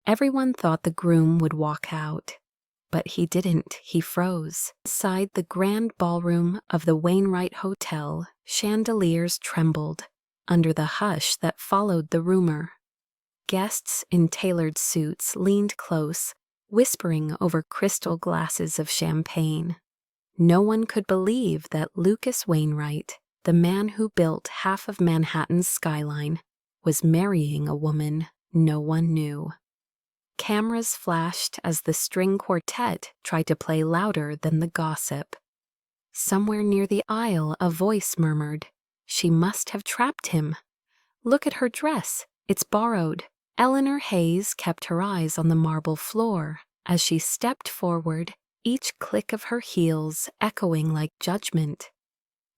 Everyone thought the groom would walk out. But he didn't. He froze. Inside the grand ballroom of the Wainwright Hotel, chandeliers trembled under the hush that followed the rumor. Guests in tailored suits leaned close, whispering over crystal glasses of champagne. No one could believe that Lucas Wainwright, the man who built half of Manhattan's skyline, was marrying a woman no one knew. Cameras flashed as the string quartet tried to play louder than the gossip. Somewhere near the aisle, a voice murmured, "She must have trapped him. Look at her dress, it's borrowed." Eleanor Hayes kept her eyes on the marble floor as she stepped forward, each click of her heels echoing like judgment.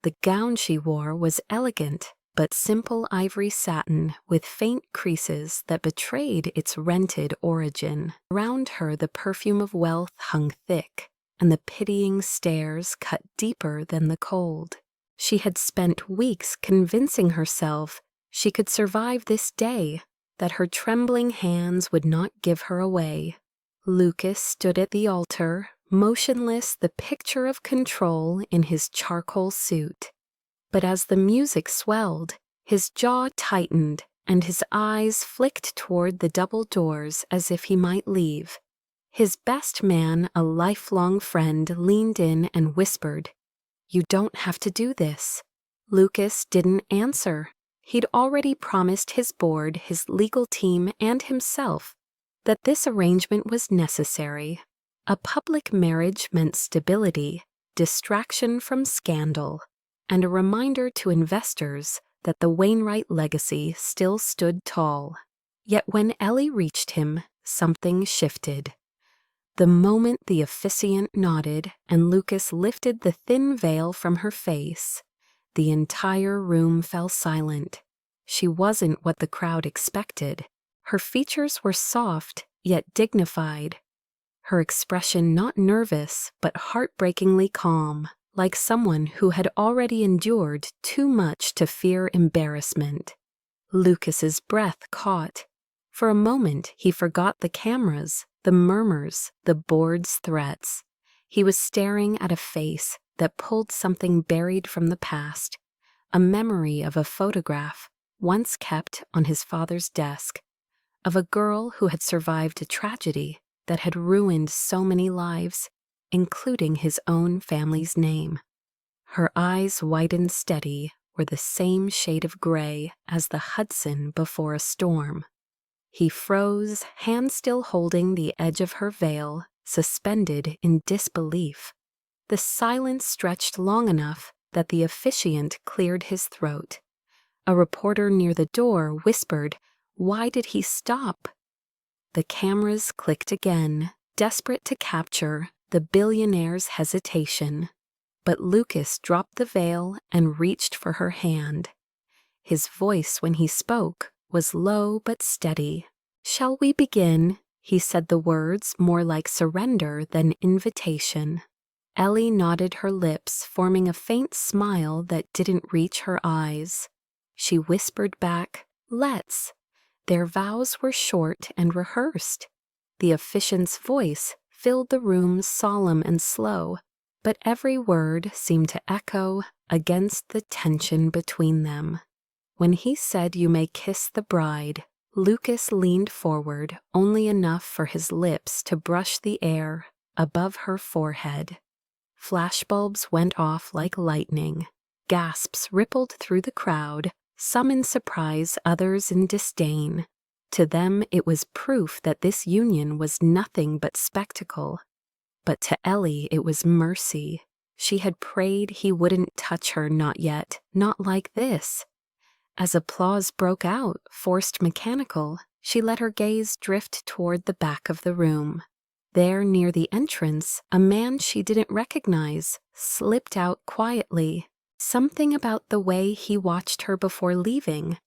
The gown she wore was elegant, but simple ivory satin with faint creases that betrayed its rented origin. Around her the perfume of wealth hung thick, and the pitying stares cut deeper than the cold. She had spent weeks convincing herself she could survive this day, that her trembling hands would not give her away. Lucas stood at the altar, motionless, the picture of control in his charcoal suit. But as the music swelled, his jaw tightened and his eyes flicked toward the double doors as if he might leave. His best man, a lifelong friend, leaned in and whispered, "You don't have to do this." Lucas didn't answer. He'd already promised his board, his legal team, and himself that this arrangement was necessary. A public marriage meant stability, distraction from scandal, and a reminder to investors that the Wainwright legacy still stood tall. Yet when Ellie reached him, something shifted. The moment the officiant nodded and Lucas lifted the thin veil from her face, the entire room fell silent. She wasn't what the crowd expected. Her features were soft, yet dignified. Her expression not nervous, but heartbreakingly calm, like someone who had already endured too much to fear embarrassment. Lucas's breath caught. For a moment, he forgot the cameras, the murmurs, the board's threats. He was staring at a face that pulled something buried from the past, a memory of a photograph once kept on his father's desk, of a girl who had survived a tragedy that had ruined so many lives, including his own family's name. Her eyes, white and steady, were the same shade of gray as the Hudson before a storm. He froze, hand still holding the edge of her veil, suspended in disbelief. The silence stretched long enough that the officiant cleared his throat. A reporter near the door whispered, "Why did he stop?" The cameras clicked again, desperate to capture the billionaire's hesitation. But Lucas dropped the veil and reached for her hand. His voice, when he spoke, was low but steady. "Shall we begin?" He said the words more like surrender than invitation. Ellie nodded her lips, forming a faint smile that didn't reach her eyes. She whispered back, "Let's." Their vows were short and rehearsed. The officiant's voice filled the room solemn and slow, but every word seemed to echo against the tension between them. When he said, "You may kiss the bride," Lucas leaned forward only enough for his lips to brush the air above her forehead. Flashbulbs went off like lightning. Gasps rippled through the crowd, some in surprise, others in disdain. To them it was proof that this union was nothing but spectacle. But to Ellie it was mercy. She had prayed he wouldn't touch her, not yet, not like this. As applause broke out, forced mechanical, she let her gaze drift toward the back of the room. There, near the entrance, a man she didn't recognize slipped out quietly. Something about the way he watched her before leaving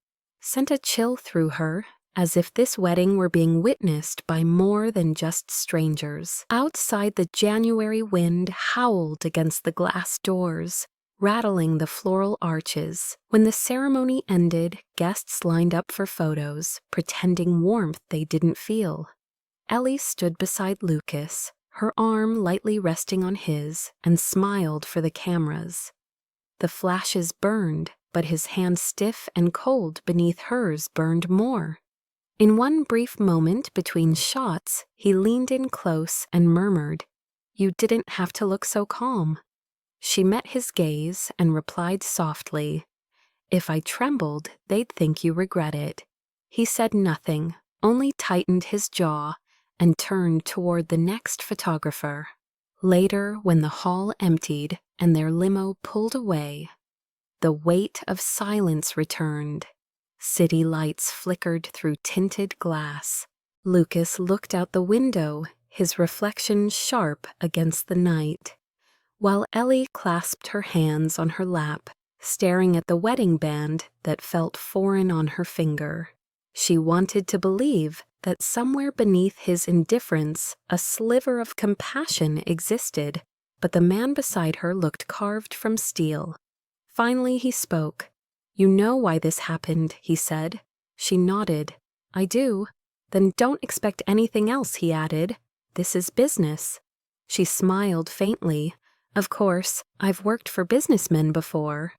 sent a chill through her, as if this wedding were being witnessed by more than just strangers. Outside, the January wind howled against the glass doors, rattling the floral arches. When the ceremony ended, guests lined up for photos, pretending warmth they didn't feel. Ellie stood beside Lucas, her arm lightly resting on his, and smiled for the cameras. The flashes burned, but his hand stiff and cold beneath hers burned more. In one brief moment between shots, he leaned in close and murmured, "You didn't have to look so calm." She met his gaze and replied softly, "If I trembled, they'd think you regret it." He said nothing, only tightened his jaw and turned toward the next photographer. Later, when the hall emptied and their limo pulled away, the weight of silence returned. City lights flickered through tinted glass. Lucas looked out the window, his reflection sharp against the night, while Ellie clasped her hands on her lap, staring at the wedding band that felt foreign on her finger. She wanted to believe that somewhere beneath his indifference a sliver of compassion existed, but the man beside her looked carved from steel. Finally he spoke. "You know why this happened," he said. She nodded. "I do." "Then don't expect anything else," he added. "This is business." She smiled faintly. "Of course, I've worked for businessmen before."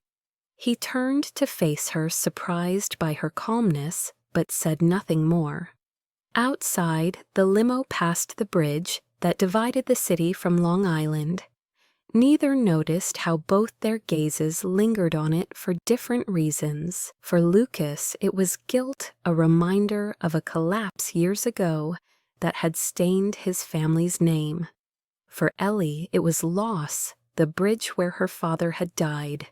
He turned to face her, surprised by her calmness, but said nothing more. Outside, the limo passed the bridge that divided the city from Long Island. Neither noticed how both their gazes lingered on it for different reasons. For Lucas, it was guilt, a reminder of a collapse years ago that had stained his family's name. For Ellie, it was loss, the bridge where her father had died,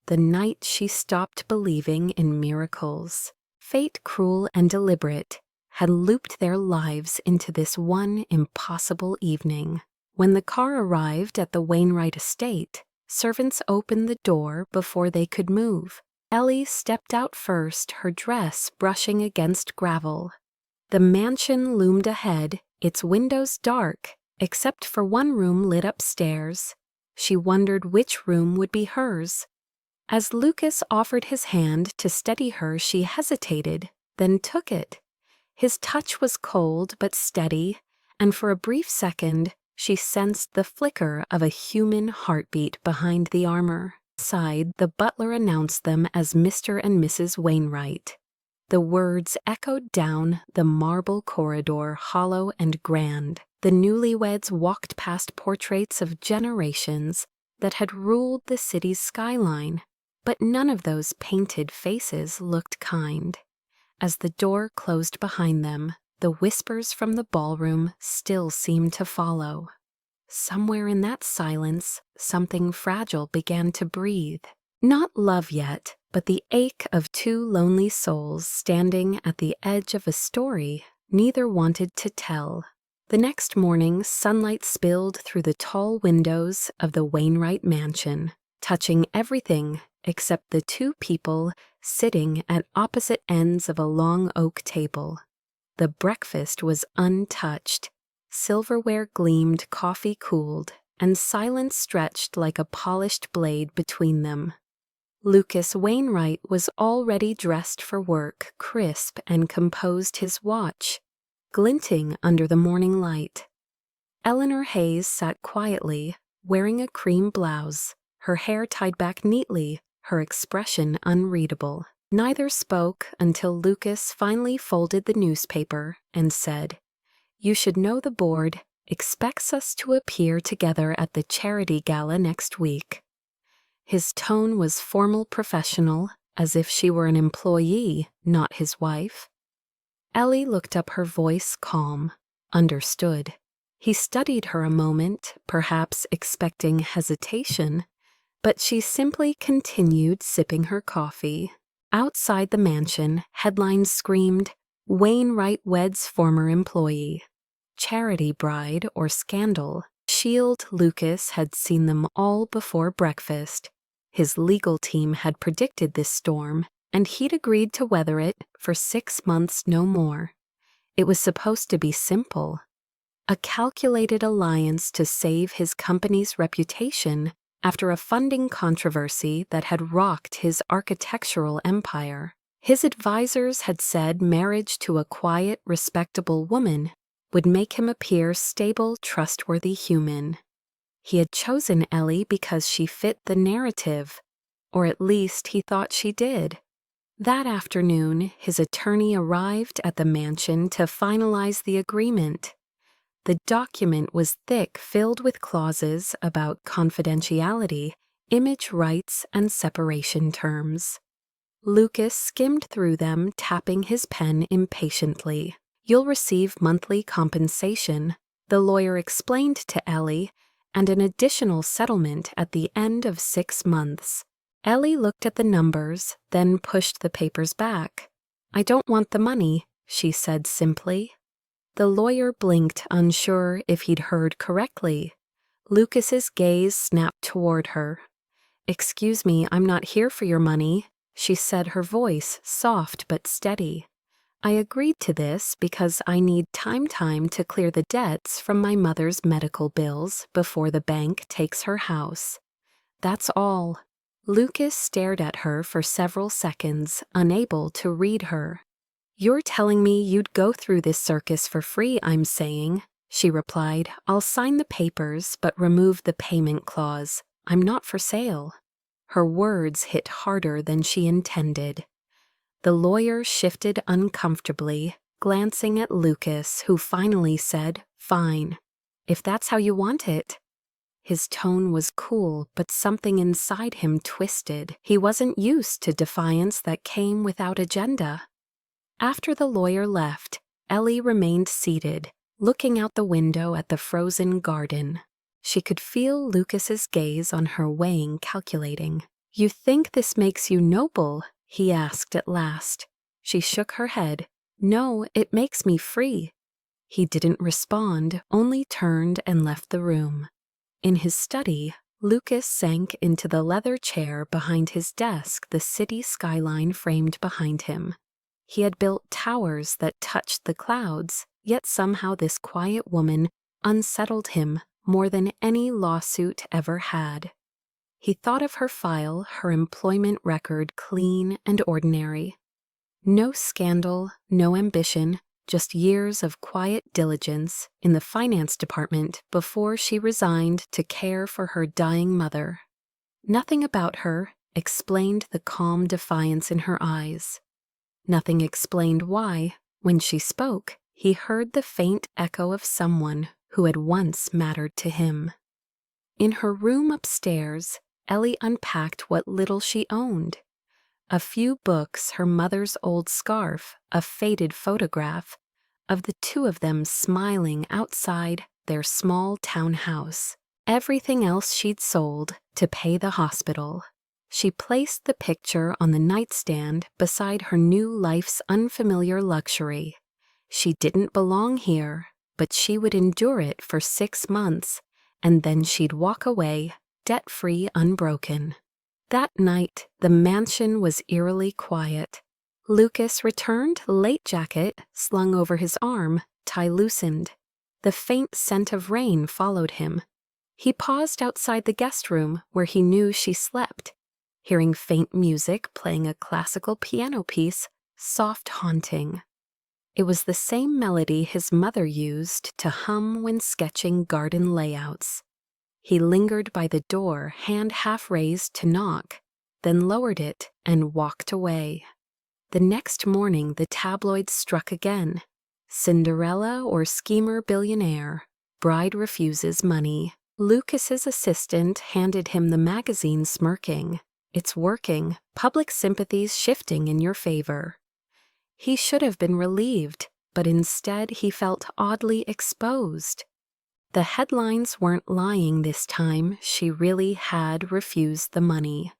the night she stopped believing in miracles. Fate, cruel and deliberate, had looped their lives into this one impossible evening. When the car arrived at the Wainwright estate, servants opened the door before they could move. Ellie stepped out first, her dress brushing against gravel. The mansion loomed ahead, its windows dark, except for one room lit upstairs. She wondered which room would be hers. As Lucas offered his hand to steady her, she hesitated, then took it. His touch was cold but steady, and for a brief second, she sensed the flicker of a human heartbeat behind the armor. Outside, the butler announced them as Mr. and Mrs. Wainwright. The words echoed down the marble corridor, hollow and grand. The newlyweds walked past portraits of generations that had ruled the city's skyline, but none of those painted faces looked kind. As the door closed behind them, the whispers from the ballroom still seemed to follow. Somewhere in that silence, something fragile began to breathe. Not love yet, but the ache of two lonely souls standing at the edge of a story neither wanted to tell. The next morning, sunlight spilled through the tall windows of the Wainwright mansion, touching everything except the two people sitting at opposite ends of a long oak table. The breakfast was untouched. Silverware gleamed, coffee cooled, and silence stretched like a polished blade between them. Lucas Wainwright was already dressed for work, crisp, and composed, his watch glinting under the morning light. Eleanor Hayes sat quietly, wearing a cream blouse, her hair tied back neatly, her expression unreadable. Neither spoke until Lucas finally folded the newspaper and said, "You should know the board expects us to appear together at the charity gala next week." His tone was formal, professional, as if she were an employee, not his wife. Ellie looked up, her voice calm, understood. He studied her a moment, perhaps expecting hesitation, but she simply continued sipping her coffee. Outside the mansion, headlines screamed, "Wainwright weds former employee." Charity bride or scandal. Shield Lucas had seen them all before breakfast. His legal team had predicted this storm, and he'd agreed to weather it for 6 months, no more. It was supposed to be simple. A calculated alliance to save his company's reputation after a funding controversy that had rocked his architectural empire. His advisors had said marriage to a quiet, respectable woman would make him appear stable, trustworthy human. He had chosen Ellie because she fit the narrative, or at least he thought she did. That afternoon, his attorney arrived at the mansion to finalize the agreement. The document was thick, filled with clauses about confidentiality, image rights, and separation terms. Lucas skimmed through them, tapping his pen impatiently. "You'll receive monthly compensation," the lawyer explained to Ellie, "and an additional settlement at the end of 6 months. Ellie looked at the numbers, then pushed the papers back. "I don't want the money," she said simply. The lawyer blinked, unsure if he'd heard correctly. Lucas's gaze snapped toward her. "Excuse me, I'm not here for your money," she said, her voice soft but steady. "I agreed to this because I need time to clear the debts from my mother's medical bills before the bank takes her house. That's all." Lucas stared at her for several seconds, unable to read her. "You're telling me you'd go through this circus for free, I'm saying," she replied. "I'll sign the papers, but remove the payment clause. I'm not for sale." Her words hit harder than she intended. The lawyer shifted uncomfortably, glancing at Lucas, who finally said, "Fine, if that's how you want it." His tone was cool, but something inside him twisted. He wasn't used to defiance that came without agenda. After the lawyer left, Ellie remained seated, looking out the window at the frozen garden. She could feel Lucas's gaze on her, weighing, calculating. "You think this makes you noble?" he asked at last. She shook her head. "No, it makes me free." He didn't respond, only turned and left the room. In his study, Lucas sank into the leather chair behind his desk, the city skyline framed behind him. He had built towers that touched the clouds, yet somehow this quiet woman unsettled him more than any lawsuit ever had. He thought of her file, her employment record, clean and ordinary. No scandal, no ambition, just years of quiet diligence in the finance department before she resigned to care for her dying mother. Nothing about her explained the calm defiance in her eyes. Nothing explained why, when she spoke, he heard the faint echo of someone who had once mattered to him. In her room upstairs, Ellie unpacked what little she owned. A few books, her mother's old scarf, a faded photograph of the two of them smiling outside their small town house. Everything else she'd sold to pay the hospital. She placed the picture on the nightstand beside her new life's unfamiliar luxury. She didn't belong here, but she would endure it for 6 months, and then she'd walk away, debt-free, unbroken. That night, the mansion was eerily quiet. Lucas returned, late jacket slung over his arm, tie loosened. The faint scent of rain followed him. He paused outside the guest room where he knew she slept, hearing faint music playing a classical piano piece, soft, haunting. It was the same melody his mother used to hum when sketching garden layouts. He lingered by the door, hand half raised to knock, then lowered it and walked away. The next morning the tabloids struck again. Cinderella or schemer billionaire. Bride refuses money. Lucas's assistant handed him the magazine, smirking. "It's working. Public sympathy's shifting in your favor." He should have been relieved, but instead he felt oddly exposed. The headlines weren't lying this time. She really had refused the money.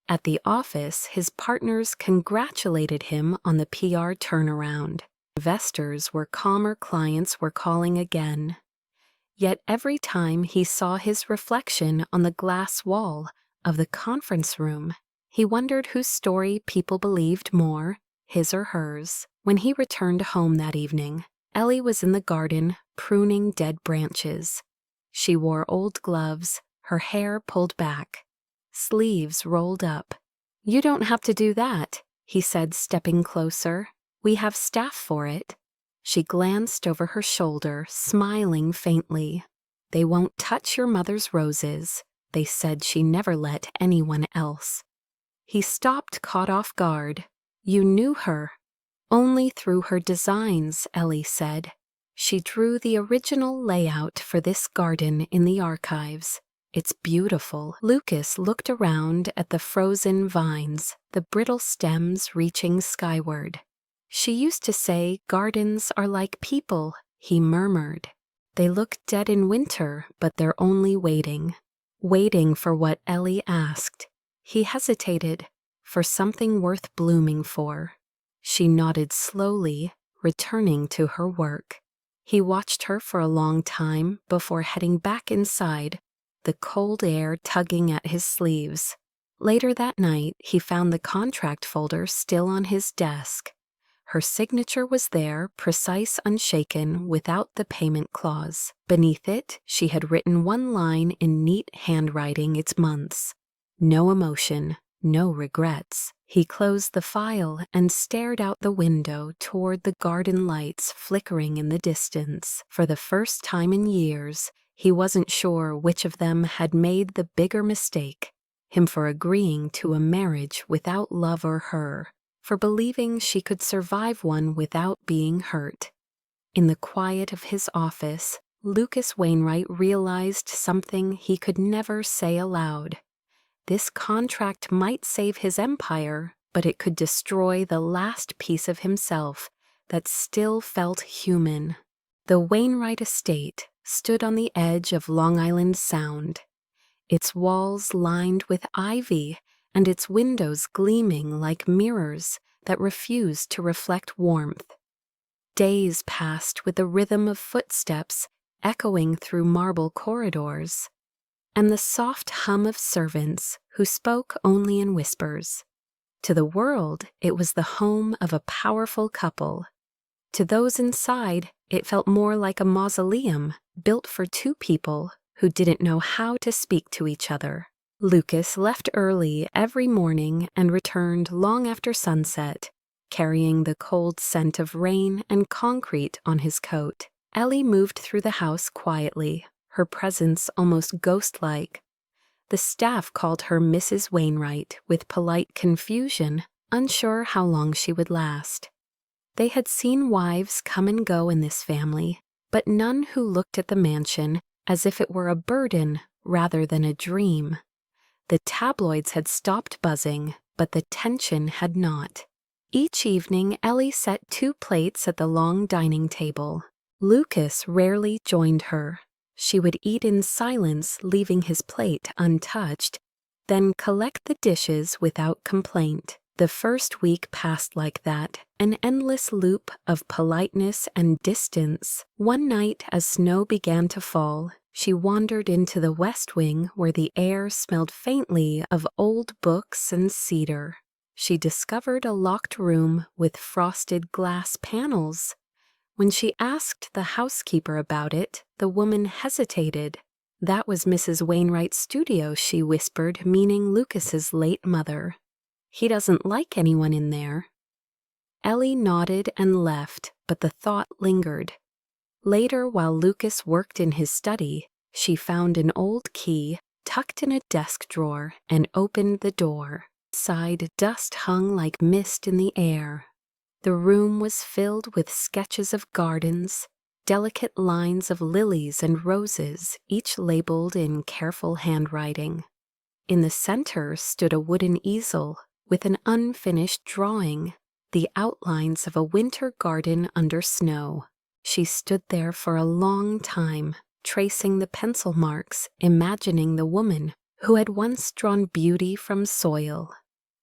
At the office, his partners congratulated him on the PR turnaround. Investors were calmer, clients were calling again. Yet every time he saw his reflection on the glass wall of the conference room, he wondered whose story people believed more, his or hers. When he returned home that evening, Ellie was in the garden, pruning dead branches. She wore old gloves, her hair pulled back, sleeves rolled up. "You don't have to do that," he said, stepping closer. "We have staff for it." She glanced over her shoulder, smiling faintly. "They won't touch your mother's roses. They said she never let anyone else." He stopped, caught off guard. "You knew her?" "Only through her designs," Ellie said. "She drew the original layout for this garden in the archives. It's beautiful." Lucas looked around at the frozen vines, the brittle stems reaching skyward. "She used to say gardens are like people," he murmured. "They look dead in winter, but they're only waiting." Waiting for what, Ellie asked. He hesitated. For something worth blooming for. She nodded slowly, returning to her work. He watched her for a long time before heading back inside, the cold air tugging at his sleeves. Later that night, he found the contract folder still on his desk. Her signature was there, precise, unshaken, without the payment clause. Beneath it, she had written one line in neat handwriting, its months. No emotion, no regrets. He closed the file and stared out the window toward the garden lights flickering in the distance. For the first time in years, he wasn't sure which of them had made the bigger mistake. Him for agreeing to a marriage without love, or her for believing she could survive one without being hurt. In the quiet of his office, Lucas Wainwright realized something he could never say aloud. This contract might save his empire, but it could destroy the last piece of himself that still felt human. The Wainwright estate stood on the edge of Long Island Sound, its walls lined with ivy and its windows gleaming like mirrors that refused to reflect warmth. Days passed with the rhythm of footsteps echoing through marble corridors, and the soft hum of servants who spoke only in whispers. To the world, it was the home of a powerful couple. To those inside, it felt more like a mausoleum built for two people who didn't know how to speak to each other. Lucas left early every morning and returned long after sunset, carrying the cold scent of rain and concrete on his coat. Ellie moved through the house quietly, her presence almost ghost-like. The staff called her Mrs. Wainwright with polite confusion, unsure how long she would last. They had seen wives come and go in this family, but none who looked at the mansion as if it were a burden rather than a dream. The tabloids had stopped buzzing, but the tension had not. Each evening, Ellie set 2 plates at the long dining table. Lucas rarely joined her. She would eat in silence, leaving his plate untouched, then collect the dishes without complaint. The first week passed like that, an endless loop of politeness and distance. One night, as snow began to fall, she wandered into the west wing where the air smelled faintly of old books and cedar. She discovered a locked room with frosted glass panels. When she asked the housekeeper about it, the woman hesitated. That was Mrs. Wainwright's studio, she whispered, meaning Lucas's late mother. He doesn't like anyone in there. Ellie nodded and left, but the thought lingered. Later, while Lucas worked in his study, she found an old key tucked in a desk drawer and opened the door. Inside, dust hung like mist in the air. The room was filled with sketches of gardens, delicate lines of lilies and roses, each labeled in careful handwriting. In the center stood a wooden easel with an unfinished drawing, the outlines of a winter garden under snow. She stood there for a long time, tracing the pencil marks, imagining the woman who had once drawn beauty from soil.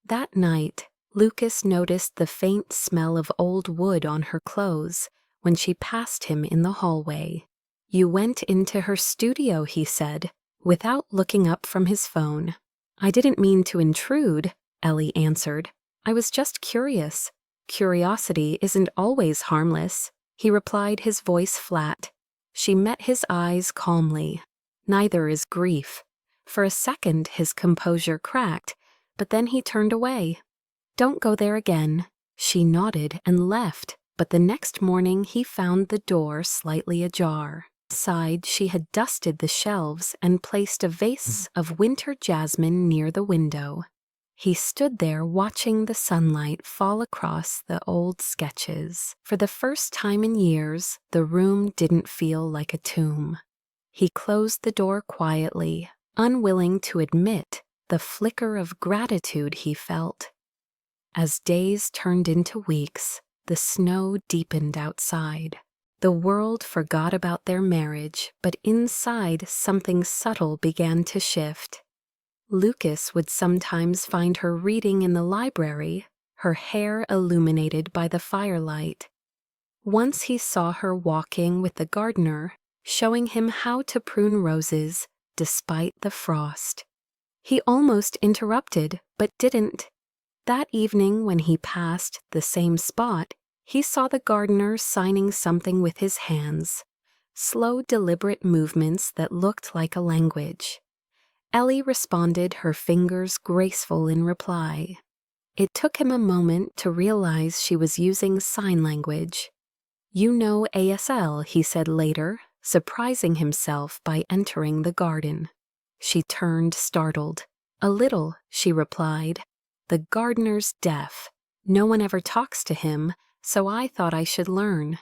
That night, Lucas noticed the faint smell of old wood on her clothes when she passed him in the hallway. "You went into her studio," he said, without looking up from his phone. "I didn't mean to intrude," Ellie answered. "I was just curious. Curiosity isn't always harmless," he replied, his voice flat. She met his eyes calmly. Neither is grief. For a second, his composure cracked, but then he turned away. "Don't go there again." She nodded and left, but the next morning he found the door slightly ajar. Inside, she had dusted the shelves and placed a vase of winter jasmine near the window. He stood there watching the sunlight fall across the old sketches. For the first time in years, the room didn't feel like a tomb. He closed the door quietly, unwilling to admit the flicker of gratitude he felt. As days turned into weeks, the snow deepened outside. The world forgot about their marriage, but inside something subtle began to shift. Lucas would sometimes find her reading in the library, her hair illuminated by the firelight. Once he saw her walking with the gardener, showing him how to prune roses despite the frost. He almost interrupted, but didn't. That evening, when he passed the same spot, he saw the gardener signing something with his hands, slow, deliberate movements that looked like a language. Ellie responded, her fingers graceful in reply. It took him a moment to realize she was using sign language. "You know ASL," he said later, surprising himself by entering the garden. She turned, startled. "A little," she replied. "The gardener's deaf. No one ever talks to him, so I thought I should learn."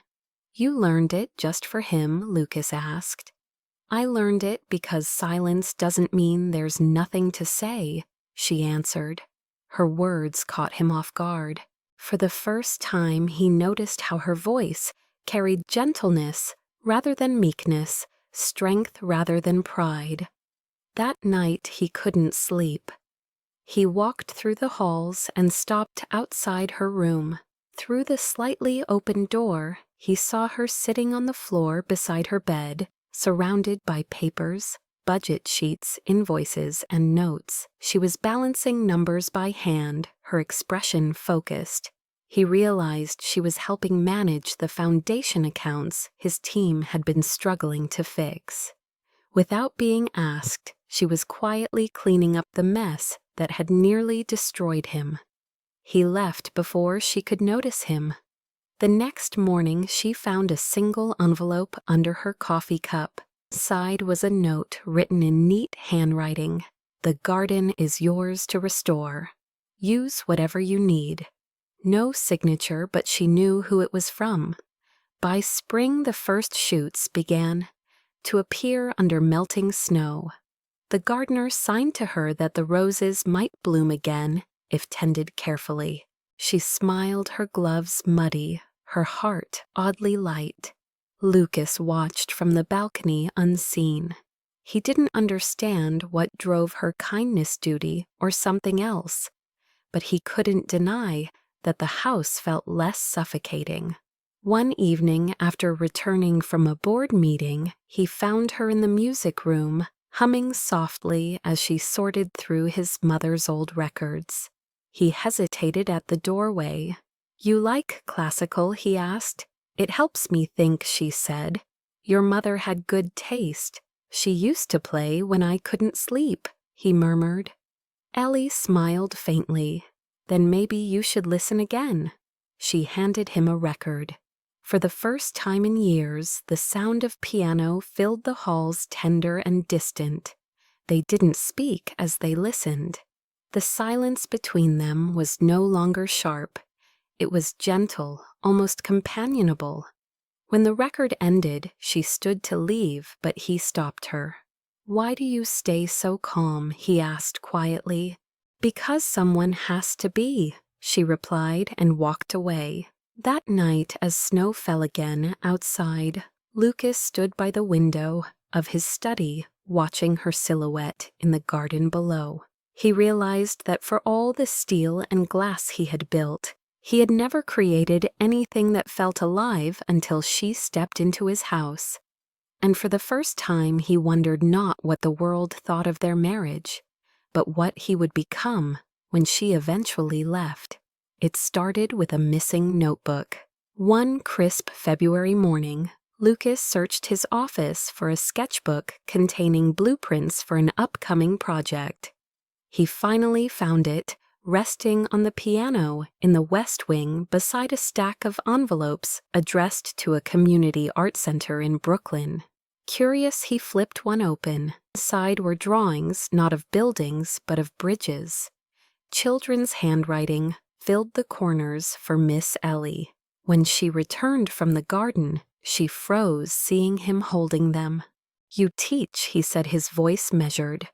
"You learned it just for him?" Lucas asked. "I learned it because silence doesn't mean there's nothing to say," she answered. Her words caught him off guard. For the first time, he noticed how her voice carried gentleness rather than meekness, strength rather than pride. That night, he couldn't sleep. He walked through the halls and stopped outside her room. Through the slightly open door, he saw her sitting on the floor beside her bed, surrounded by papers, budget sheets, invoices, and notes. She was balancing numbers by hand, her expression focused. He realized she was helping manage the foundation accounts his team had been struggling to fix. Without being asked, she was quietly cleaning up the mess that had nearly destroyed him. He left before she could notice him. The next morning, she found a single envelope under her coffee cup. Inside was a note written in neat handwriting. "The garden is yours to restore. Use whatever you need." No signature, but she knew who it was from. By spring, the first shoots began to appear under melting snow. The gardener signed to her that the roses might bloom again if tended carefully. She smiled, her gloves muddy, her heart oddly light. Lucas watched from the balcony unseen. He didn't understand what drove her kindness duty or something else, but he couldn't deny that the house felt less suffocating. One evening, after returning from a board meeting, he found her in the music room, humming softly as she sorted through his mother's old records. He hesitated at the doorway. "You like classical?" he asked. "It helps me think," she said. "Your mother had good taste. She used to play when I couldn't sleep," he murmured. Ellie smiled faintly. "Then maybe you should listen again." She handed him a record. For the first time in years, the sound of piano filled the halls, tender and distant. They didn't speak as they listened. The silence between them was no longer sharp. It was gentle, almost companionable. When the record ended, she stood to leave, but he stopped her. "Why do you stay so calm?" he asked quietly. "Because someone has to be," she replied and walked away. That night, as snow fell again outside, Lucas stood by the window of his study, watching her silhouette in the garden below. He realized that for all the steel and glass he had built, he had never created anything that felt alive until she stepped into his house. And for the first time, he wondered not what the world thought of their marriage, but what he would become when she eventually left. It started with a missing notebook. One crisp February morning, Lucas searched his office for a sketchbook containing blueprints for an upcoming project. He finally found it, resting on the piano in the West Wing beside a stack of envelopes addressed to a community art center in Brooklyn. Curious, he flipped one open. Inside were drawings not of buildings but of bridges. Children's handwriting filled the corners for Miss Ellie. When she returned from the garden, she froze seeing him holding them. "You teach," he said, his voice measured.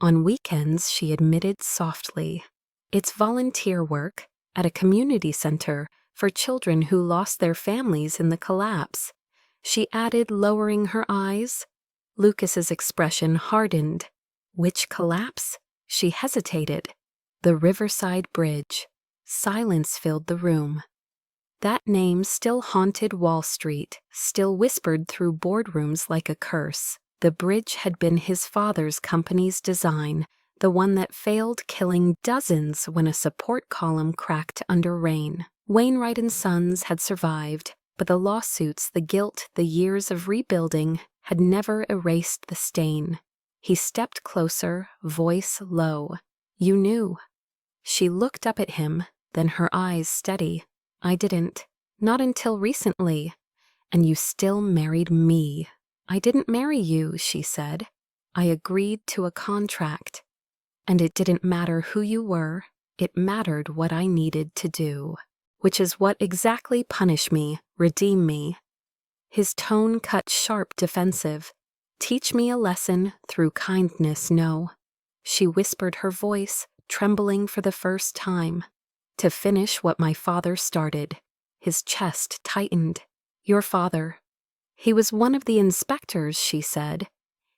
"On weekends," she admitted softly. "It's volunteer work at a community center for children who lost their families in the collapse," she added, lowering her eyes. Lucas's expression hardened. "Which collapse?" She hesitated. "The Riverside Bridge." Silence filled the room. That name still haunted Wall Street, still whispered through boardrooms like a curse. The bridge had been his father's company's design, the one that failed, killing dozens when a support column cracked under rain. Wainwright and Sons had survived, but the lawsuits, the guilt, the years of rebuilding had never erased the stain. He stepped closer, voice low. "You knew." She looked up at him, then her eyes steady. "I didn't. Not until recently. And you still married me." "I didn't marry you," she said. "I agreed to a contract. And it didn't matter who you were. It mattered what I needed to do. Which is what exactly punish me, redeem me." His tone cut sharp, defensive. "Teach me a lesson through kindness, no." She whispered, her voice trembling for the first time. "To finish what my father started." His chest tightened. "Your father." "He was one of the inspectors," she said.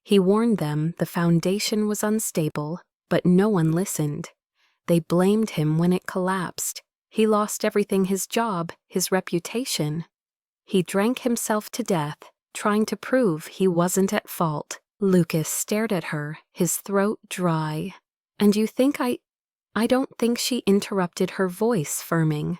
"He warned them the foundation was unstable, but no one listened. They blamed him when it collapsed. He lost everything, his job, his reputation. He drank himself to death, trying to prove he wasn't at fault." Lucas stared at her, his throat dry. "And you think I don't think," she interrupted, her voice firming.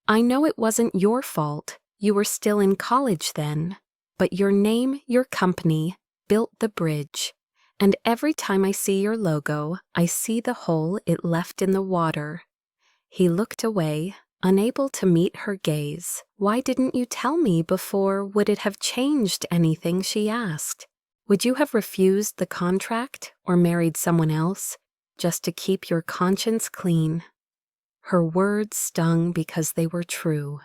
"I know it wasn't your fault. You were still in college then. But your name, your company, built the bridge. And every time I see your logo, I see the hole it left in the water." He looked away, unable to meet her gaze. "Why didn't you tell me before? Would it have changed anything?" she asked. "Would you have refused the contract or married someone else just to keep your conscience clean?" Her words stung because they were true.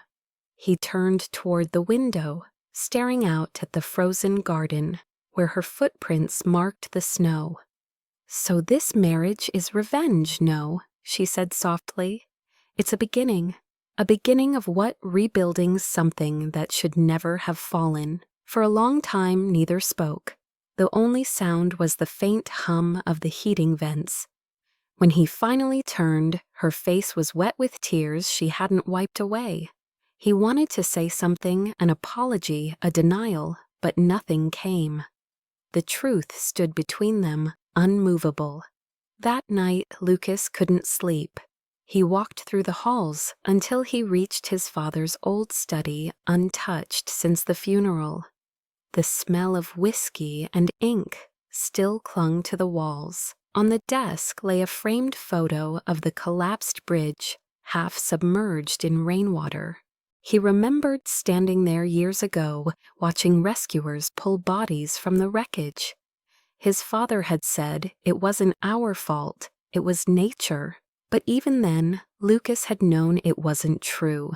He turned toward the window, staring out at the frozen garden where her footprints marked the snow. "So this marriage is revenge, no?" she said softly. "It's a beginning of what rebuilding something that should never have fallen." For a long time neither spoke. The only sound was the faint hum of the heating vents. When he finally turned, her face was wet with tears she hadn't wiped away. He wanted to say something, an apology, a denial, but nothing came. The truth stood between them, unmovable. That night, Lucas couldn't sleep. He walked through the halls until he reached his father's old study, untouched since the funeral. The smell of whiskey and ink still clung to the walls. On the desk lay a framed photo of the collapsed bridge, half submerged in rainwater. He remembered standing there years ago, watching rescuers pull bodies from the wreckage. His father had said it wasn't our fault, it was nature. But even then, Lucas had known it wasn't true.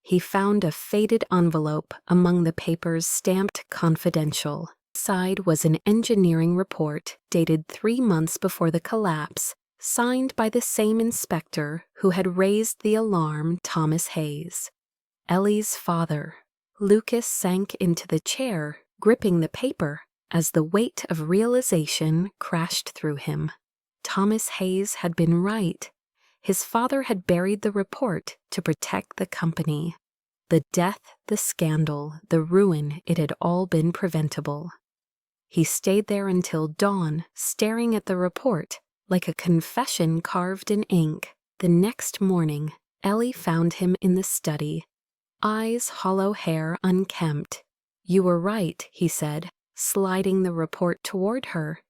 He found a faded envelope among the papers stamped confidential. Inside was an engineering report dated 3 months before the collapse, signed by the same inspector who had raised the alarm, Thomas Hayes. Ellie's father. Lucas sank into the chair, gripping the paper, as the weight of realization crashed through him. Thomas Hayes had been right. His father had buried the report to protect the company. The death, the scandal, the ruin, it had all been preventable. He stayed there until dawn, staring at the report, like a confession carved in ink. The next morning, Ellie found him in the study. Eyes, hollow, hair unkempt. "You were right," he said, sliding the report toward her.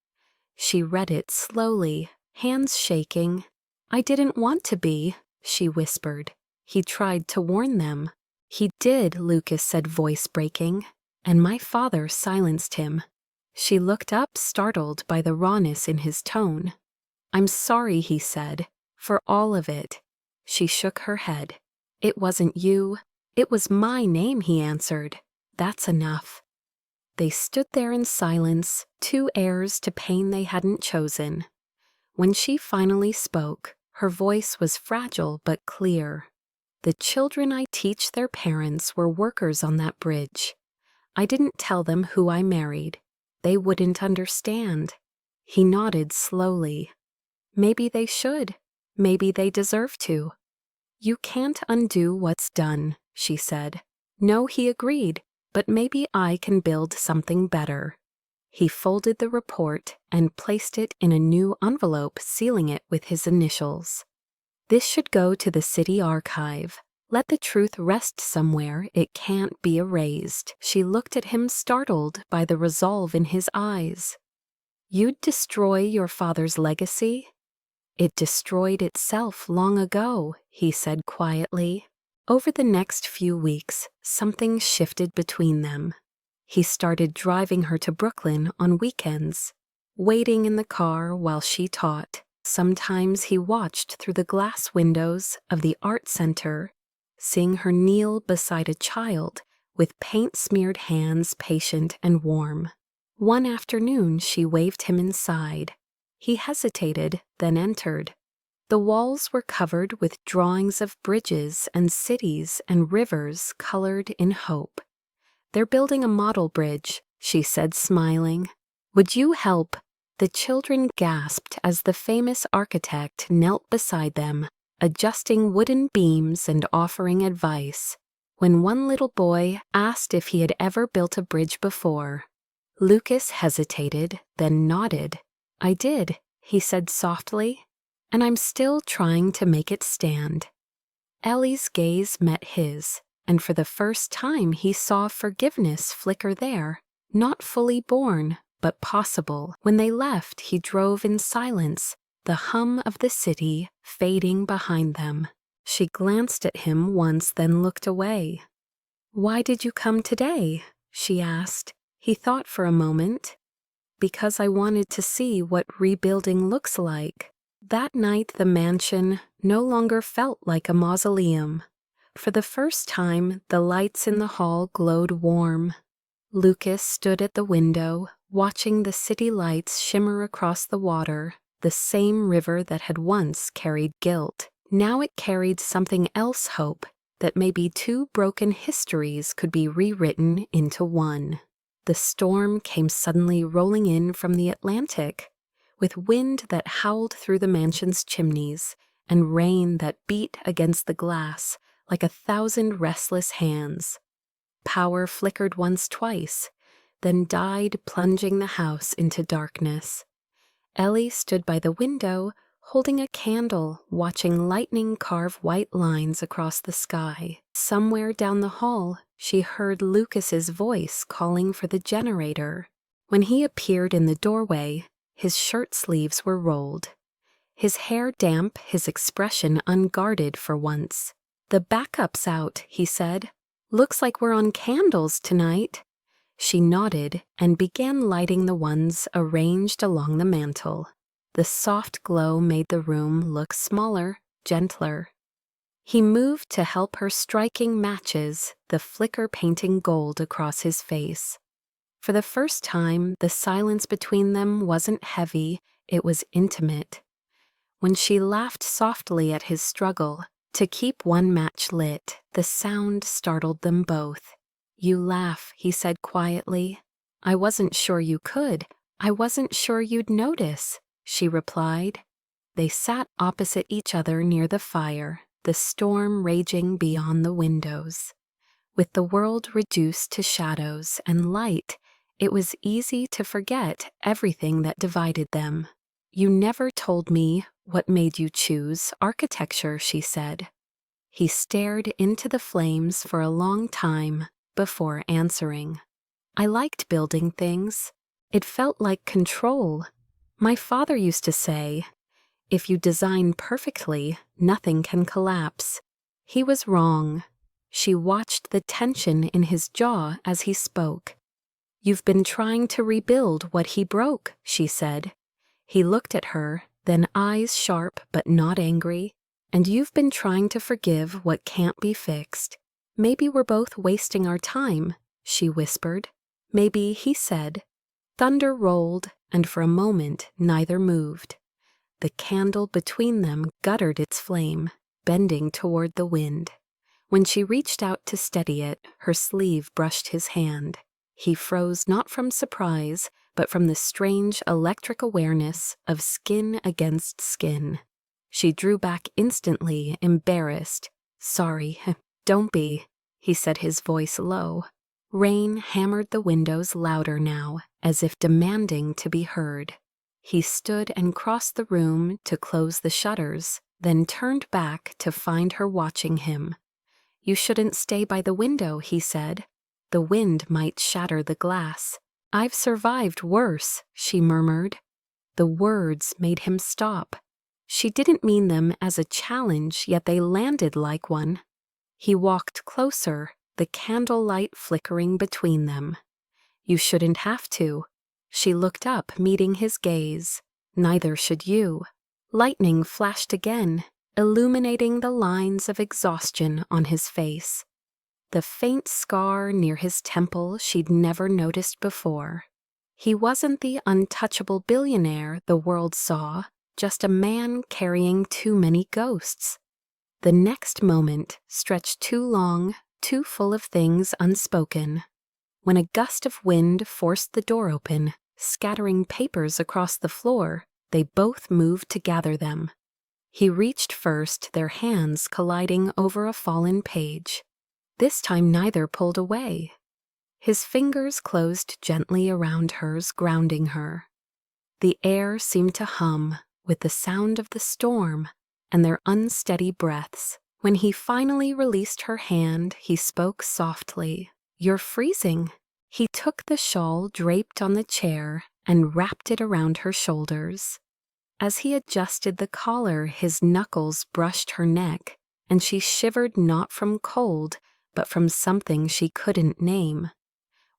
She read it slowly, hands shaking. I didn't want to be, she whispered. He tried to warn them. He did, Lucas said, voice breaking, and my father silenced him. She looked up, startled by the rawness in his tone. I'm sorry, he said, for all of it. She shook her head. It wasn't you. It was my name, he answered. That's enough. They stood there in silence, two heirs to pain they hadn't chosen. When she finally spoke, her voice was fragile but clear. The children I teach their parents were workers on that bridge. I didn't tell them who I married. They wouldn't understand. He nodded slowly. Maybe they should. Maybe they deserve to. You can't undo what's done, she said. No, he agreed, but maybe I can build something better. He folded the report and placed it in a new envelope, sealing it with his initials. This should go to the city archive. Let the truth rest somewhere it can't be erased. She looked at him, startled by the resolve in his eyes. You'd destroy your father's legacy? It destroyed itself long ago, he said quietly. Over the next few weeks, something shifted between them. He started driving her to Brooklyn on weekends, waiting in the car while she taught. Sometimes he watched through the glass windows of the art center, seeing her kneel beside a child with paint-smeared hands, patient and warm. One afternoon, she waved him inside. He hesitated, then entered. The walls were covered with drawings of bridges and cities and rivers colored in hope. They're building a model bridge, she said, smiling. Would you help? The children gasped as the famous architect knelt beside them, adjusting wooden beams and offering advice. When one little boy asked if he had ever built a bridge before, Lucas hesitated, then nodded. I did, he said softly, and I'm still trying to make it stand. Ellie's gaze met his, and for the first time he saw forgiveness flicker there, not fully born, but possible. When they left, he drove in silence, the hum of the city fading behind them. She glanced at him once, then looked away. Why did you come today? She asked. He thought for a moment. Because I wanted to see what rebuilding looks like. That night the mansion no longer felt like a mausoleum. For the first time, the lights in the hall glowed warm. Lucas stood at the window, watching the city lights shimmer across the water, the same river that had once carried guilt. Now it carried something else, hope, that maybe two broken histories could be rewritten into one. The storm came suddenly rolling in from the Atlantic, with wind that howled through the mansion's chimneys and rain that beat against the glass like 1,000 restless hands. Power flickered once, twice, then died, plunging the house into darkness. Ellie stood by the window, holding a candle, watching lightning carve white lines across the sky. Somewhere down the hall, she heard Lucas's voice calling for the generator. When he appeared in the doorway, his shirt sleeves were rolled. His hair damp, his expression unguarded for once. The backup's out, he said. Looks like we're on candles tonight. She nodded and began lighting the ones arranged along the mantel. The soft glow made the room look smaller, gentler. He moved to help her, striking matches, the flicker painting gold across his face. For the first time, the silence between them wasn't heavy, it was intimate. When she laughed softly at his struggle to keep one match lit, the sound startled them both. You laugh, he said quietly. I wasn't sure you could. I wasn't sure you'd notice, she replied. They sat opposite each other near the fire, the storm raging beyond the windows. With the world reduced to shadows and light, it was easy to forget everything that divided them. You never told me what made you choose architecture, she said. He stared into the flames for a long time before answering. I liked building things. It felt like control. My father used to say, If you design perfectly, nothing can collapse. He was wrong. She watched the tension in his jaw as he spoke. You've been trying to rebuild what he broke, she said. He looked at her, then eyes sharp but not angry. And you've been trying to forgive what can't be fixed. Maybe we're both wasting our time, she whispered. Maybe, he said. Thunder rolled, and for a moment neither moved. The candle between them guttered its flame, bending toward the wind. When she reached out to steady it, her sleeve brushed his hand. He froze not from surprise, but from the strange electric awareness of skin against skin. She drew back instantly, embarrassed. Sorry, don't be, he said, his voice low. Rain hammered the windows louder now, as if demanding to be heard. He stood and crossed the room to close the shutters, then turned back to find her watching him. You shouldn't stay by the window, he said. The wind might shatter the glass. I've survived worse, she murmured. The words made him stop. She didn't mean them as a challenge, yet they landed like one. He walked closer, the candlelight flickering between them. You shouldn't have to. She looked up, meeting his gaze. Neither should you. Lightning flashed again, illuminating the lines of exhaustion on his face. The faint scar near his temple she'd never noticed before. He wasn't the untouchable billionaire the world saw, just a man carrying too many ghosts. The next moment stretched too long, too full of things unspoken. When a gust of wind forced the door open, scattering papers across the floor, they both moved to gather them. He reached first, their hands colliding over a fallen page. This time neither pulled away. His fingers closed gently around hers, grounding her. The air seemed to hum with the sound of the storm and their unsteady breaths. When he finally released her hand, he spoke softly. You're freezing. He took the shawl draped on the chair and wrapped it around her shoulders. As he adjusted the collar, his knuckles brushed her neck, and she shivered not from cold, but from something she couldn't name.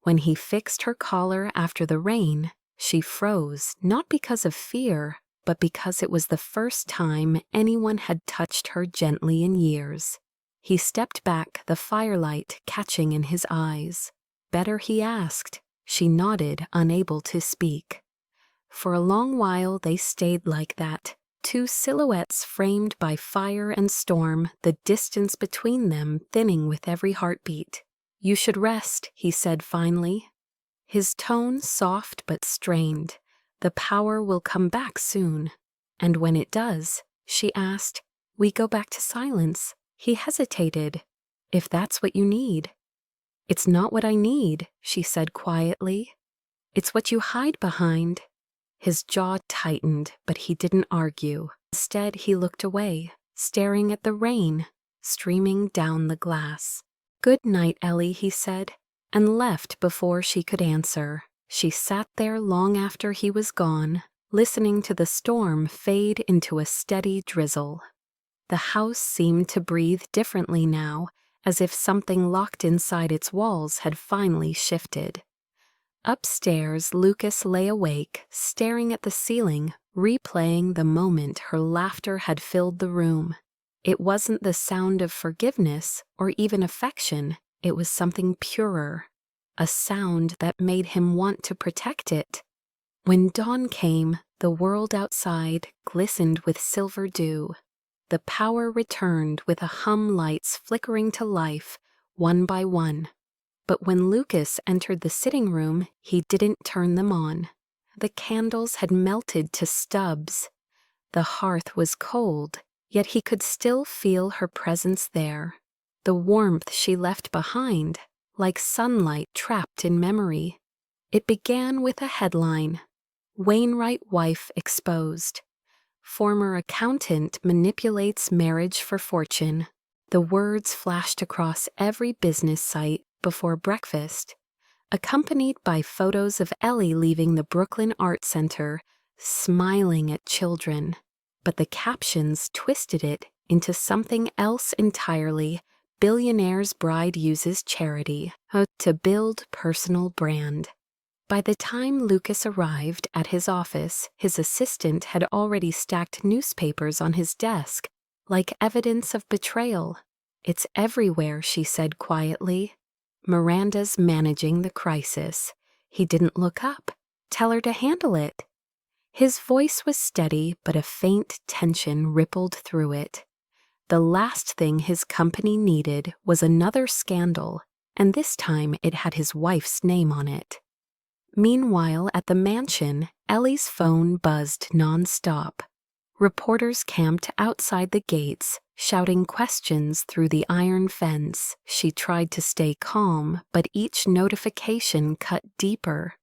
When he fixed her collar after the rain, she froze, not because of fear, but because it was the first time anyone had touched her gently in years. He stepped back, the firelight catching in his eyes. Better, he asked. She nodded, unable to speak. For a long while they stayed like that, two silhouettes framed by fire and storm, the distance between them thinning with every heartbeat. You should rest, he said finally. His tone soft but strained. The power will come back soon. And when it does, she asked, we go back to silence. He hesitated. If that's what you need. It's not what I need, she said quietly. It's what you hide behind. His jaw tightened, but he didn't argue. Instead, he looked away, staring at the rain streaming down the glass. Good night, Ellie, he said, and left before she could answer. She sat there long after he was gone, listening to the storm fade into a steady drizzle. The house seemed to breathe differently now, as if something locked inside its walls had finally shifted. Upstairs, Lucas lay awake, staring at the ceiling, replaying the moment her laughter had filled the room. It wasn't the sound of forgiveness or even affection, it was something purer, a sound that made him want to protect it. When dawn came, the world outside glistened with silver dew. The power returned with a hum, lights flickering to life, one by one. But when Lucas entered the sitting room, he didn't turn them on. The candles had melted to stubs. The hearth was cold, yet he could still feel her presence there. The warmth she left behind, like sunlight trapped in memory. It began with a headline, Wainwright wife exposed. Former accountant manipulates marriage for fortune. The words flashed across every business site before breakfast, accompanied by photos of Ellie leaving the Brooklyn Art Center, smiling at children. but the captions twisted it into something else entirely. Billionaire's bride uses charity to build personal brand. By the time Lucas arrived at his office, his assistant had already stacked newspapers on his desk, like evidence of betrayal. "It's everywhere," she said quietly. "Miranda's managing the crisis." He didn't look up. "Tell her to handle it." His voice was steady, but a faint tension rippled through it. The last thing his company needed was another scandal, and this time it had his wife's name on it. Meanwhile, at the mansion, Ellie's phone buzzed nonstop. Reporters camped outside the gates, shouting questions through the iron fence. She tried to stay calm, but each notification cut deeper.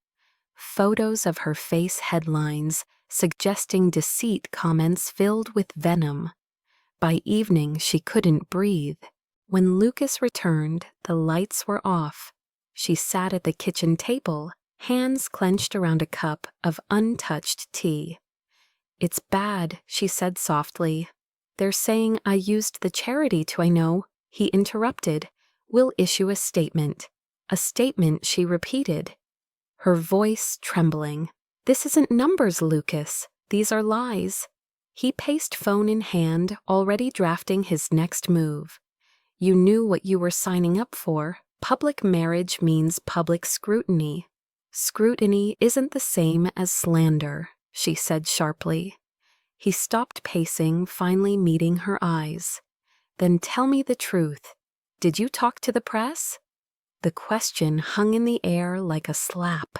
Photos of her face headlines, suggesting deceit comments filled with venom. By evening, she couldn't breathe. When Lucas returned, the lights were off. She sat at the kitchen table, hands clenched around a cup of untouched tea. "It's bad," she said softly. "They're saying I used the charity I know." He interrupted. "We'll issue a statement." "A statement," she repeated, her voice trembling. "This isn't numbers, Lucas. These are lies." He paced phone in hand, already drafting his next move. "You knew what you were signing up for. Public marriage means public scrutiny." "Scrutiny isn't the same as slander," she said sharply. He stopped pacing, finally meeting her eyes. "Then tell me the truth. Did you talk to the press?" The question hung in the air like a slap.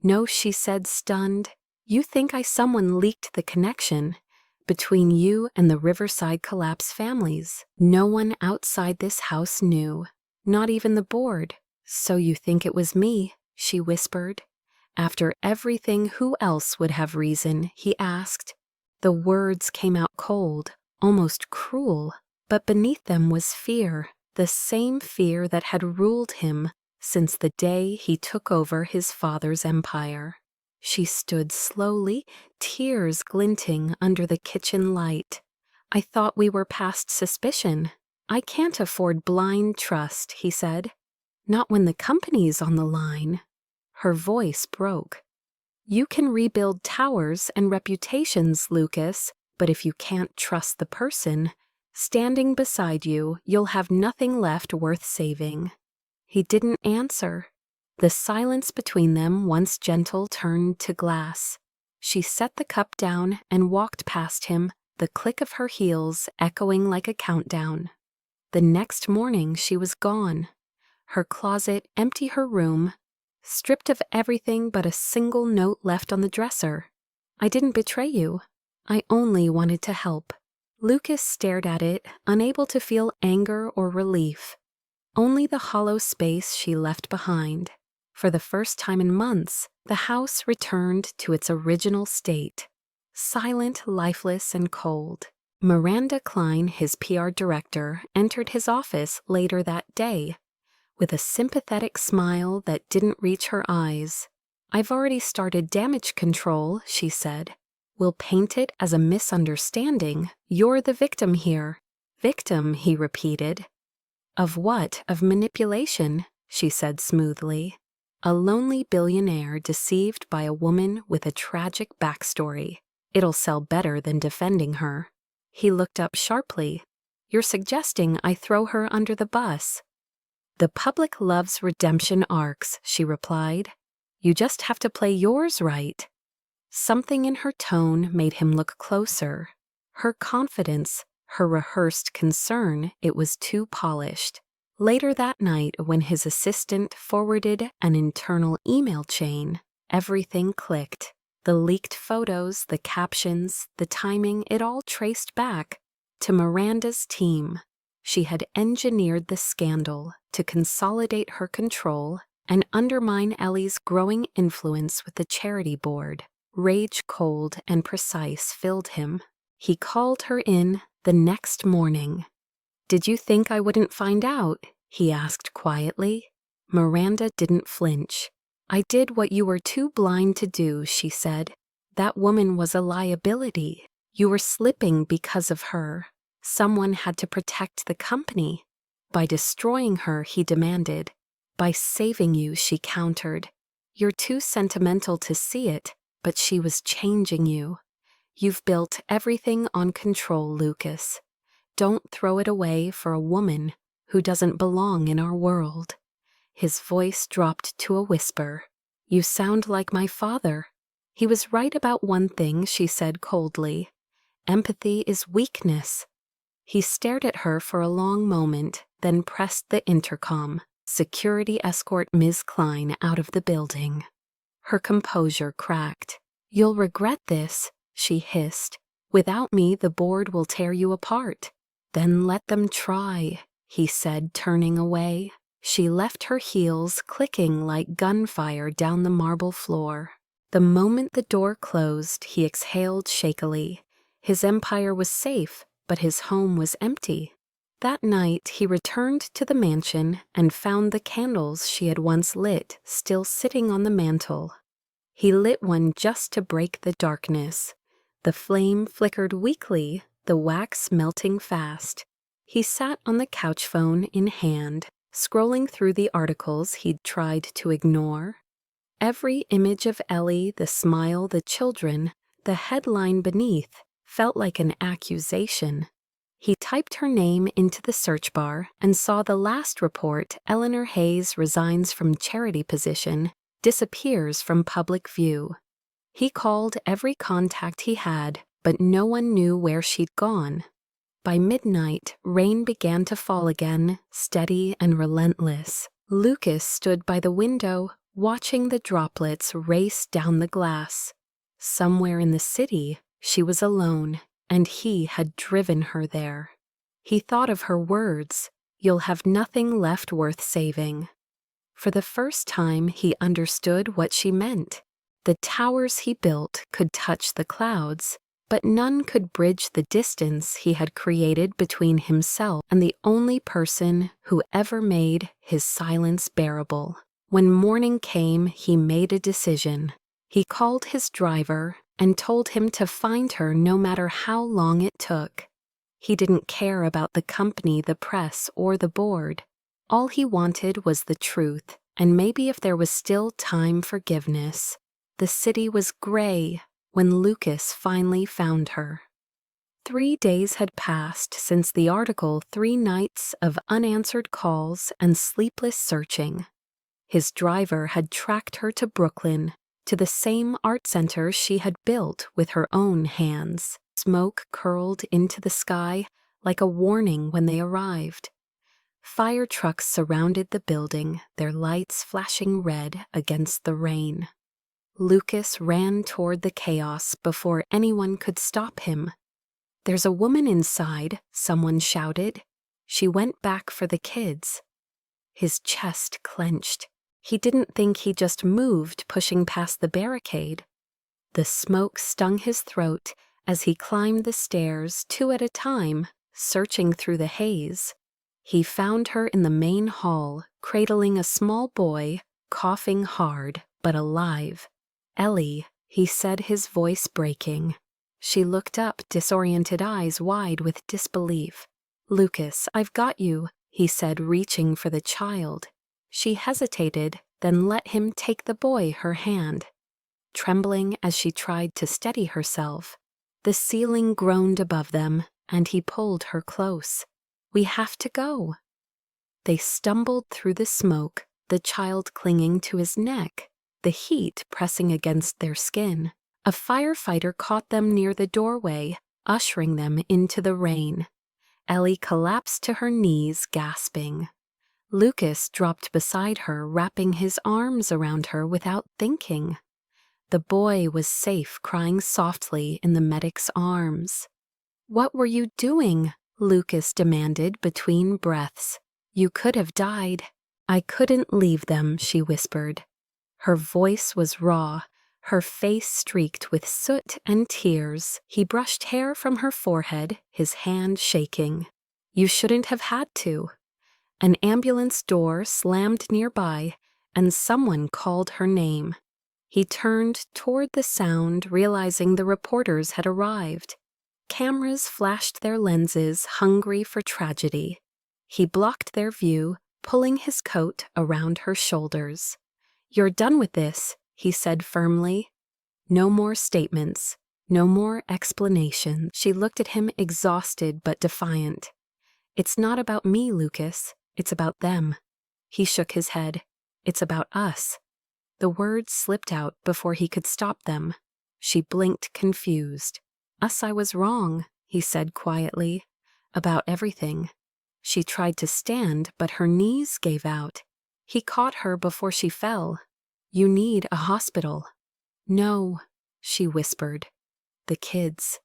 "No," she said, stunned. "You think someone leaked the connection between you and the Riverside Collapse families. No one outside this house knew, not even the board." "So you think it was me?" she whispered. "After everything, who else would have reason?" he asked. The words came out cold, almost cruel, but beneath them was fear, the same fear that had ruled him since the day he took over his father's empire. She stood slowly, tears glinting under the kitchen light. "I thought we were past suspicion. I can't afford blind trust," he said. "Not when the company's on the line." Her voice broke. "You can rebuild towers and reputations, Lucas, but if you can't trust the person standing beside you, you'll have nothing left worth saving." He didn't answer. The silence between them, once gentle, turned to glass. She set the cup down and walked past him, the click of her heels echoing like a countdown. The next morning she was gone. Her closet empty, her room stripped of everything but a single note left on the dresser. "I didn't betray you. I only wanted to help." Lucas stared at it, unable to feel anger or relief. Only the hollow space she left behind. For the first time in months, the house returned to its original state. Silent, lifeless, and cold. Miranda Klein, his PR director, entered his office later that day, with a sympathetic smile that didn't reach her eyes. "I've already started damage control," she said. "We'll paint it as a misunderstanding. You're the victim here." "Victim," he repeated. "Of what? Of manipulation," she said smoothly. "A lonely billionaire deceived by a woman with a tragic backstory. It'll sell better than defending her." He looked up sharply. "You're suggesting I throw her under the bus?" "The public loves redemption arcs," she replied. "You just have to play yours right." Something in her tone made him look closer. Her confidence, her rehearsed concern, it was too polished. Later that night, when his assistant forwarded an internal email chain, everything clicked. The leaked photos, the captions, the timing, it all traced back to Miranda's team. She had engineered the scandal to consolidate her control and undermine Ellie's growing influence with the charity board. Rage, cold and precise, filled him. He called her in the next morning. "Did you think I wouldn't find out?" he asked quietly. Miranda didn't flinch. "I did what you were too blind to do," she said. "That woman was a liability. You were slipping because of her. Someone had to protect the company. By destroying her, he demanded. By saving you, she countered. You're too sentimental to see it, but she was changing you. You've built everything on control, Lucas. Don't throw it away for a woman who doesn't belong in our world. His voice dropped to a whisper. You sound like my father. He was right about one thing, she said coldly. Empathy is weakness. He stared at her for a long moment, then pressed the intercom. Security escort Ms. Klein out of the building. Her composure cracked. You'll regret this, she hissed. Without me, the board will tear you apart. Then let them try, he said, turning away. She left her heels clicking like gunfire down the marble floor. The moment the door closed, he exhaled shakily. His empire was safe, but his home was empty. That night, he returned to the mansion and found the candles she had once lit still sitting on the mantel. He lit one just to break the darkness. The flame flickered weakly, the wax melting fast. He sat on the couch phone in hand, scrolling through the articles he'd tried to ignore. Every image of Ellie, the smile, the children, the headline beneath, felt like an accusation. He typed her name into the search bar and saw the last report, Eleanor Hayes resigns from charity position, disappears from public view. He called every contact he had, but no one knew where she'd gone. By midnight, rain began to fall again, steady and relentless. Lucas stood by the window, watching the droplets race down the glass. Somewhere in the city, she was alone, and he had driven her there. He thought of her words, "You'll have nothing left worth saving." For the first time, he understood what she meant. The towers he built could touch the clouds, but none could bridge the distance he had created between himself and the only person who ever made his silence bearable. When morning came, he made a decision. He called his driver and told him to find her no matter how long it took. He didn't care about the company, the press, or the board. All he wanted was the truth, and maybe if there was still time, forgiveness. The city was gray when Lucas finally found her. 3 days had passed since the article, 3 nights of unanswered calls and sleepless searching. His driver had tracked her to Brooklyn, to the same art center she had built with her own hands. Smoke curled into the sky like a warning when they arrived. Fire trucks surrounded the building, their lights flashing red against the rain. Lucas ran toward the chaos before anyone could stop him. "There's a woman inside," someone shouted. She went back for the kids. His chest clenched. He didn't think he just moved, pushing past the barricade. The smoke stung his throat as he climbed the stairs 2 at a time, searching through the haze. He found her in the main hall, cradling a small boy, coughing hard, but alive. "Ellie," he said, his voice breaking. She looked up, disoriented eyes wide with disbelief. "Lucas, I've got you," he said, reaching for the child. She hesitated, then let him take the boy, her hand. Trembling as she tried to steady herself, the ceiling groaned above them, and he pulled her close. "We have to go." They stumbled through the smoke, the child clinging to his neck, the heat pressing against their skin. A firefighter caught them near the doorway, ushering them into the rain. Ellie collapsed to her knees, gasping. Lucas dropped beside her, wrapping his arms around her without thinking. The boy was safe, crying softly in the medic's arms. "What were you doing?" Lucas demanded between breaths. "You could have died." "I couldn't leave them," she whispered. Her voice was raw, her face streaked with soot and tears. He brushed hair from her forehead, his hand shaking. "You shouldn't have had to." An ambulance door slammed nearby, and someone called her name. He turned toward the sound, realizing the reporters had arrived. Cameras flashed their lenses, hungry for tragedy. He blocked their view, pulling his coat around her shoulders. "You're done with this," he said firmly. No more statements, no more explanation. She looked at him, exhausted but defiant. "It's not about me, Lucas. It's about them." He shook his head. "It's about us." The words slipped out before he could stop them. She blinked, confused. "Us, I was wrong," he said quietly. "About everything." She tried to stand, but her knees gave out. He caught her before she fell. "You need a hospital." "No," she whispered. "The kids."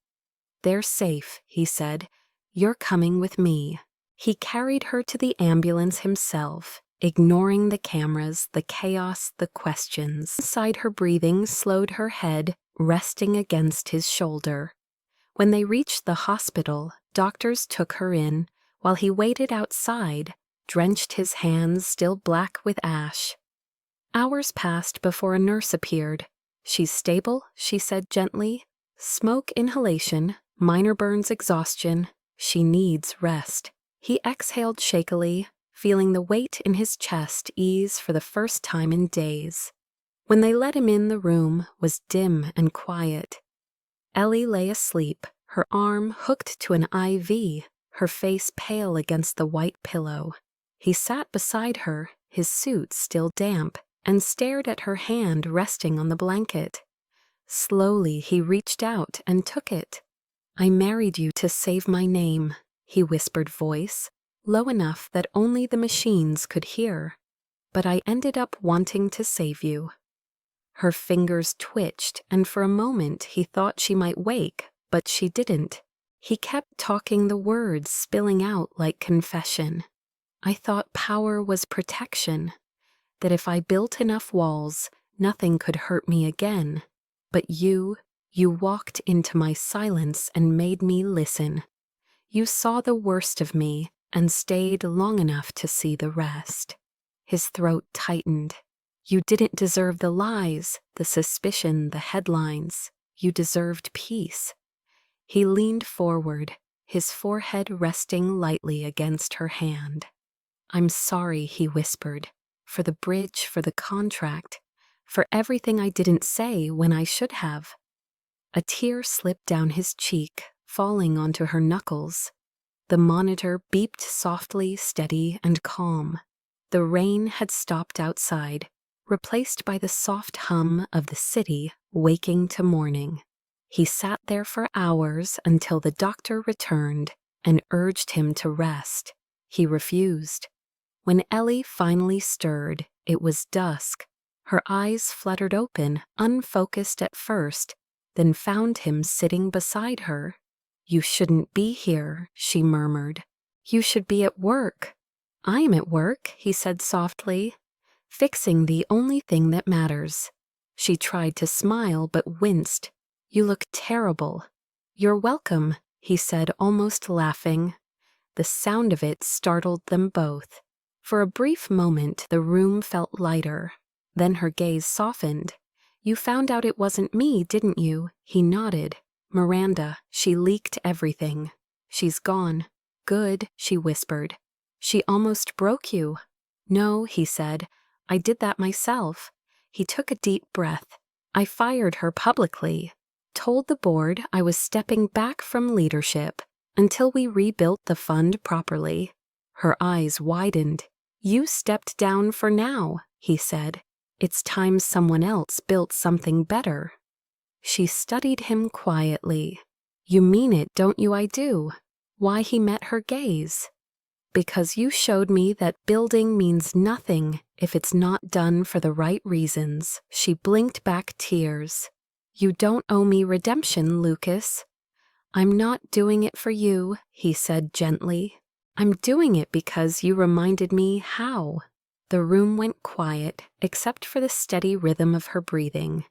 "They're safe," he said. "You're coming with me." He carried her to the ambulance himself, ignoring the cameras, the chaos, the questions. Inside, her breathing slowed, her head resting against his shoulder. When they reached the hospital, doctors took her in, while he waited outside, drenched his hands still black with ash. Hours passed before a nurse appeared. "She's stable," she said gently. "Smoke inhalation, minor burns, exhaustion. She needs rest." He exhaled shakily, feeling the weight in his chest ease for the first time in days. When they let him in, the room was dim and quiet. Ellie lay asleep, her arm hooked to an IV, her face pale against the white pillow. He sat beside her, his suit still damp, and stared at her hand resting on the blanket. Slowly he reached out and took it. "I married you to save my name," he whispered, voice low enough that only the machines could hear. "But I ended up wanting to save you." Her fingers twitched, and for a moment he thought she might wake, but she didn't. He kept talking, the words spilling out like confession. "I thought power was protection, that if I built enough walls, nothing could hurt me again. But you walked into my silence and made me listen. You saw the worst of me and stayed long enough to see the rest." His throat tightened. "You didn't deserve the lies, the suspicion, the headlines. You deserved peace." He leaned forward, his forehead resting lightly against her hand. "I'm sorry," he whispered, "for the bridge, for the contract, for everything I didn't say when I should have." A tear slipped down his cheek, falling onto her knuckles. The monitor beeped softly, steady and calm. The rain had stopped outside, replaced by the soft hum of the city waking to morning. He sat there for hours until the doctor returned and urged him to rest. He refused. When Ellie finally stirred, it was dusk. Her eyes fluttered open, unfocused at first, then found him sitting beside her. "You shouldn't be here," she murmured. "You should be at work." "I'm at work," he said softly, "fixing the only thing that matters." She tried to smile but winced. "You look terrible." "You're welcome," he said, almost laughing. The sound of it startled them both. For a brief moment the room felt lighter. Then her gaze softened. "You found out it wasn't me, didn't you?" He nodded. "Miranda, she leaked everything. She's gone." "Good," she whispered. "She almost broke you." "No," he said. "I did that myself." He took a deep breath. "I fired her publicly. Told the board I was stepping back from leadership until we rebuilt the fund properly." Her eyes widened. "You stepped down for now," he said. "It's time someone else built something better." She studied him quietly. "You mean it, don't you?" "I do." Why, he met her gaze. "Because you showed me that building means nothing if it's not done for the right reasons." She blinked back tears. "You don't owe me redemption, Lucas." "I'm not doing it for you," he said gently. "I'm doing it because you reminded me how." The room went quiet, except for the steady rhythm of her breathing.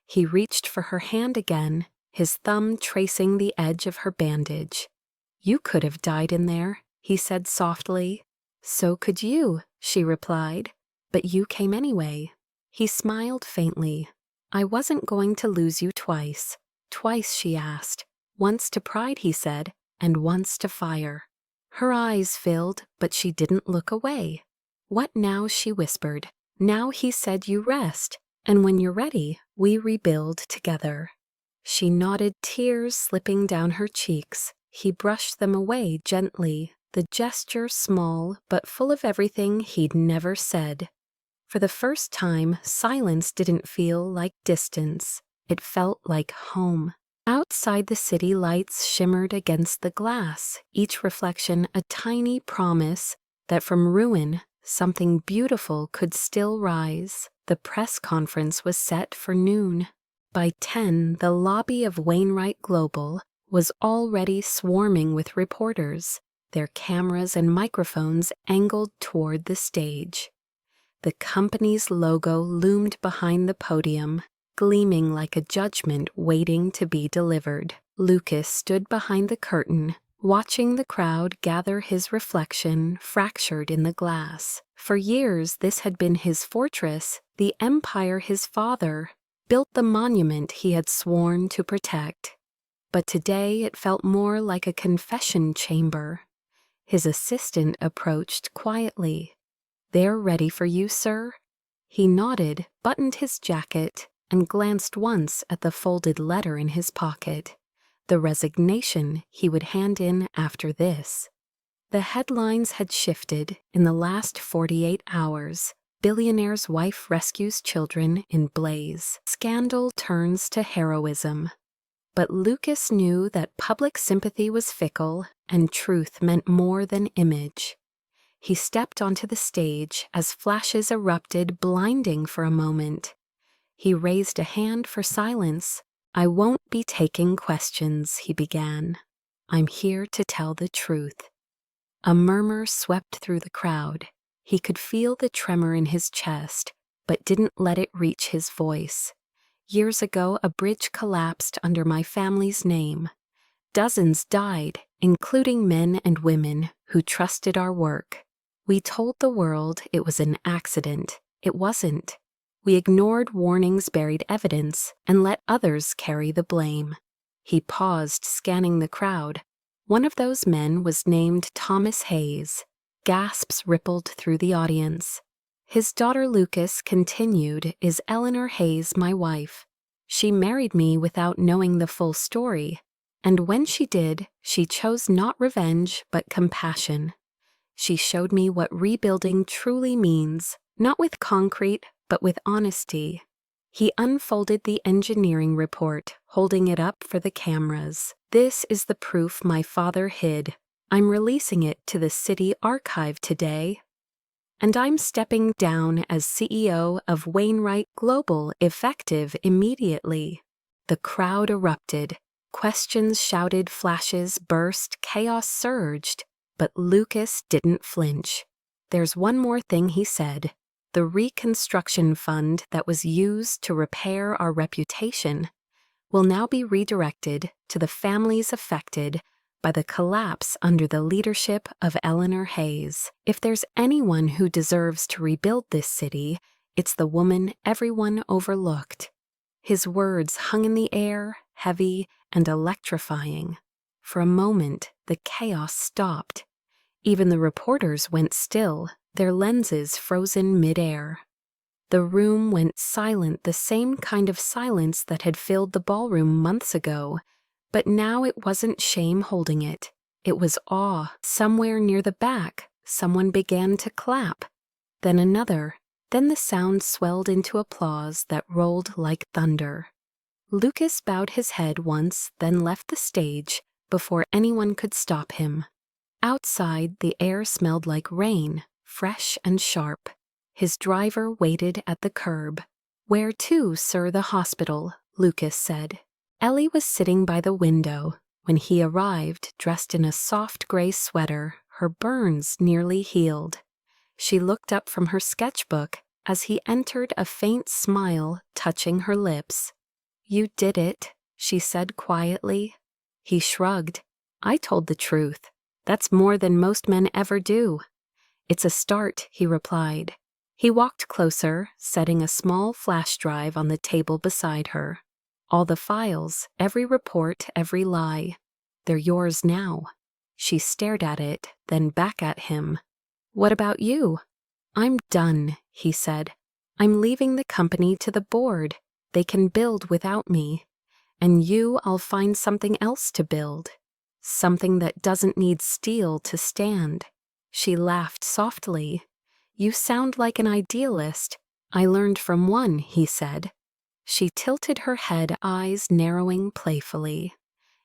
He reached for her hand again, his thumb tracing the edge of her bandage. "You could have died in there," he said softly. "So could you," she replied. "But you came anyway." He smiled faintly. "I wasn't going to lose you twice." "Twice?" she asked. Once to pride, he said, and once to fire. Her eyes filled, but she didn't look away. What now? She whispered. Now, he said, you rest, and when you're ready, we rebuild together. She nodded, tears slipping down her cheeks. He brushed them away gently, the gesture small but full of everything he'd never said. For the first time, silence didn't feel like distance. It felt like home. Outside, the city lights shimmered against the glass, each reflection a tiny promise that from ruin, something beautiful could still rise. The press conference was set for noon. By 10, the lobby of Wainwright Global was already swarming with reporters, their cameras and microphones angled toward the stage. The company's logo loomed behind the podium, gleaming like a judgment waiting to be delivered. Lucas stood behind the curtain, watching the crowd gather, his reflection fractured in the glass. For years, this had been his fortress, the empire his father built, the monument he had sworn to protect. But today it felt more like a confession chamber. His assistant approached quietly. They're ready for you, sir. He nodded, buttoned his jacket, and glanced once at the folded letter in his pocket, the resignation he would hand in after this. The headlines had shifted in the last 48 hours. Billionaire's wife rescues children in blaze. Scandal turns to heroism. But Lucas knew that public sympathy was fickle and truth meant more than image. He stepped onto the stage as flashes erupted, blinding for a moment. He raised a hand for silence. I won't be taking questions, he began. I'm here to tell the truth. A murmur swept through the crowd. He could feel the tremor in his chest, but didn't let it reach his voice. Years ago, a bridge collapsed under my family's name. Dozens died, including men and women who trusted our work. We told the world it was an accident. It wasn't. We ignored warnings, buried evidence, and let others carry the blame. He paused, scanning the crowd. One of those men was named Thomas Hayes. Gasps rippled through the audience. His daughter Lucas continued, is Eleanor Hayes my wife? She married me without knowing the full story, and when she did, she chose not revenge but compassion. She showed me what rebuilding truly means, not with concrete, but with honesty. He unfolded the engineering report, holding it up for the cameras. This is the proof my father hid. I'm releasing it to the city archive today. And I'm stepping down as CEO of Wainwright Global, effective immediately. The crowd erupted. Questions shouted, flashes burst, chaos surged. But Lucas didn't flinch. There's one more thing, he said. The reconstruction fund that was used to repair our reputation will now be redirected to the families affected by the collapse under the leadership of Eleanor Hayes. If there's anyone who deserves to rebuild this city, it's the woman everyone overlooked. His words hung in the air, heavy and electrifying. For a moment, the chaos stopped. Even the reporters went still, their lenses frozen mid-air. The room went silent, the same kind of silence that had filled the ballroom months ago. But now it wasn't shame holding it. It was awe. Somewhere near the back, someone began to clap. Then another. Then the sound swelled into applause that rolled like thunder. Lucas bowed his head once, then left the stage before anyone could stop him. Outside, the air smelled like rain, fresh and sharp. His driver waited at the curb. Where to, sir? The hospital, Lucas said. Ellie was sitting by the window when he arrived, dressed in a soft gray sweater, her burns nearly healed. She looked up from her sketchbook as he entered, a faint smile touching her lips. You did it, she said quietly. He shrugged. I told the truth. That's more than most men ever do. It's a start, he replied. He walked closer, setting a small flash drive on the table beside her. All the files, every report, every lie. They're yours now. She stared at it, then back at him. What about you? I'm done, he said. I'm leaving the company to the board. They can build without me. And you, I'll find something else to build. Something that doesn't need steel to stand. She laughed softly. You sound like an idealist. I learned from one, he said. She tilted her head, eyes narrowing playfully.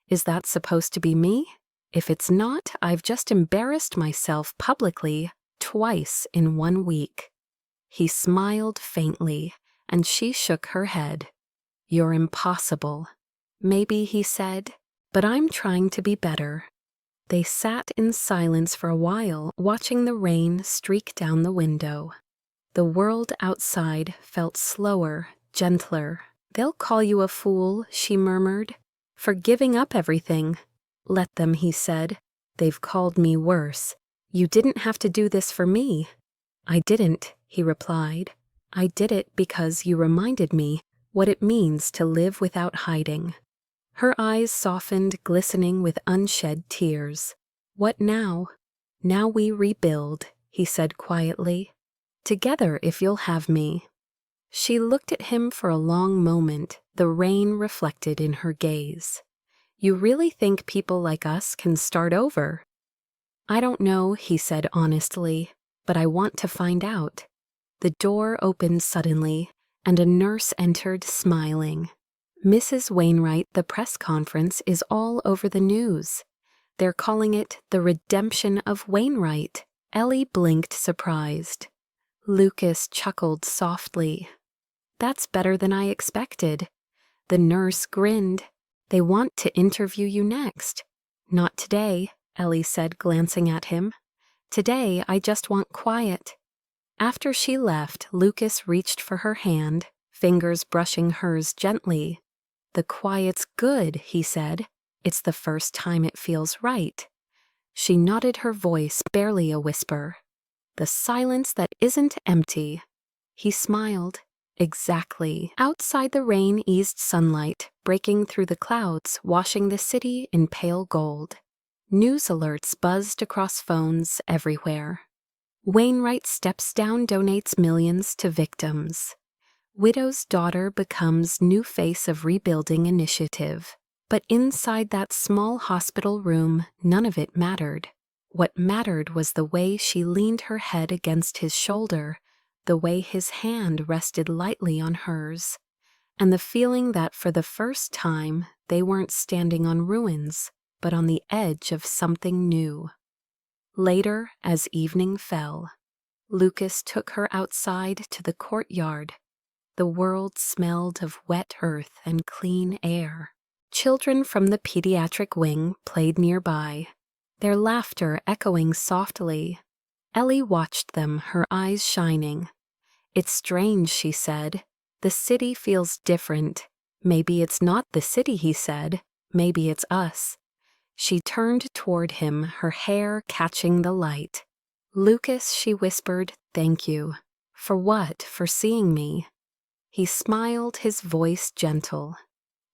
Is that supposed to be me? If it's not, I've just embarrassed myself publicly twice in 1 week. He smiled faintly, and she shook her head. You're impossible. Maybe, he said, but I'm trying to be better. They sat in silence for a while, watching the rain streak down the window. The world outside felt slower, gentler. They'll call you a fool, she murmured, for giving up everything. Let them, he said. They've called me worse. You didn't have to do this for me. I didn't, he replied. I did it because you reminded me what it means to live without hiding. Her eyes softened, glistening with unshed tears. What now? Now we rebuild, he said quietly. Together, if you'll have me. She looked at him for a long moment, the rain reflected in her gaze. You really think people like us can start over? I don't know, he said honestly, but I want to find out. The door opened suddenly, and a nurse entered smiling. Mrs. Wainwright, the press conference is all over the news. They're calling it the redemption of Wainwright. Ellie blinked surprised. Lucas chuckled softly. That's better than I expected. The nurse grinned. They want to interview you next. Not today, Ellie said, glancing at him. Today, I just want quiet. After she left, Lucas reached for her hand, fingers brushing hers gently. The quiet's good, he said. It's the first time it feels right. She nodded, her voice barely a whisper. The silence that isn't empty. He smiled. Exactly. Outside, the rain eased sunlight, breaking through the clouds, washing the city in pale gold. News alerts buzzed across phones everywhere. Wainwright steps down, donates millions to victims. Widow's daughter becomes new face of rebuilding initiative. But inside that small hospital room, none of it mattered. What mattered was the way she leaned her head against his shoulder, the way his hand rested lightly on hers, and the feeling that for the first time they weren't standing on ruins, but on the edge of something new. Later, as evening fell, Lucas took her outside to the courtyard. The world smelled of wet earth and clean air. Children from the pediatric wing played nearby, their laughter echoing softly. Ellie watched them, her eyes shining. It's strange, she said. The city feels different. Maybe it's not the city, he said. Maybe it's us. She turned toward him, her hair catching the light. Lucas, she whispered, thank you. For what? For seeing me. He smiled, his voice gentle.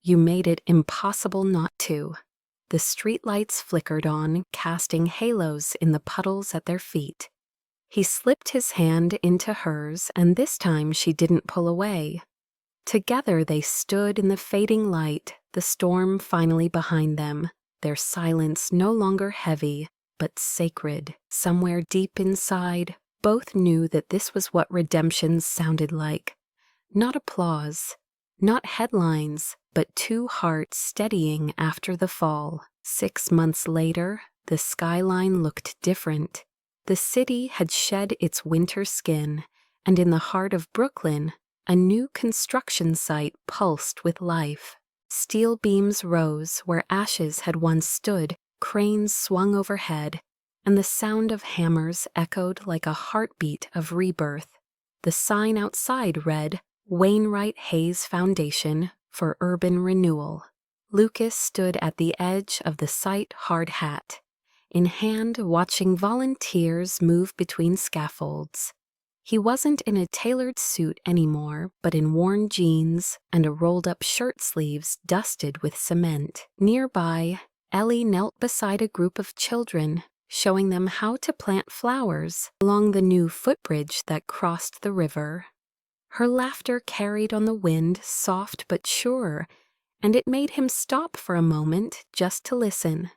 You made it impossible not to. The streetlights flickered on, casting halos in the puddles at their feet. He slipped his hand into hers, and this time she didn't pull away. Together they stood in the fading light, the storm finally behind them, their silence no longer heavy, but sacred. Somewhere deep inside, both knew that this was what redemption sounded like. Not applause, not headlines, but two hearts steadying after the fall. 6 months later, the skyline looked different. The city had shed its winter skin, and in the heart of Brooklyn, a new construction site pulsed with life. Steel beams rose where ashes had once stood, cranes swung overhead, and the sound of hammers echoed like a heartbeat of rebirth. The sign outside read, Wainwright Hayes Foundation for Urban Renewal. Lucas stood at the edge of the site, hard hat in hand, watching volunteers move between scaffolds. He wasn't in a tailored suit anymore, but in worn jeans and a rolled-up shirt sleeves dusted with cement. Nearby, Ellie knelt beside a group of children, showing them how to plant flowers along the new footbridge that crossed the river. Her laughter carried on the wind, soft but sure, and it made him stop for a moment just to listen.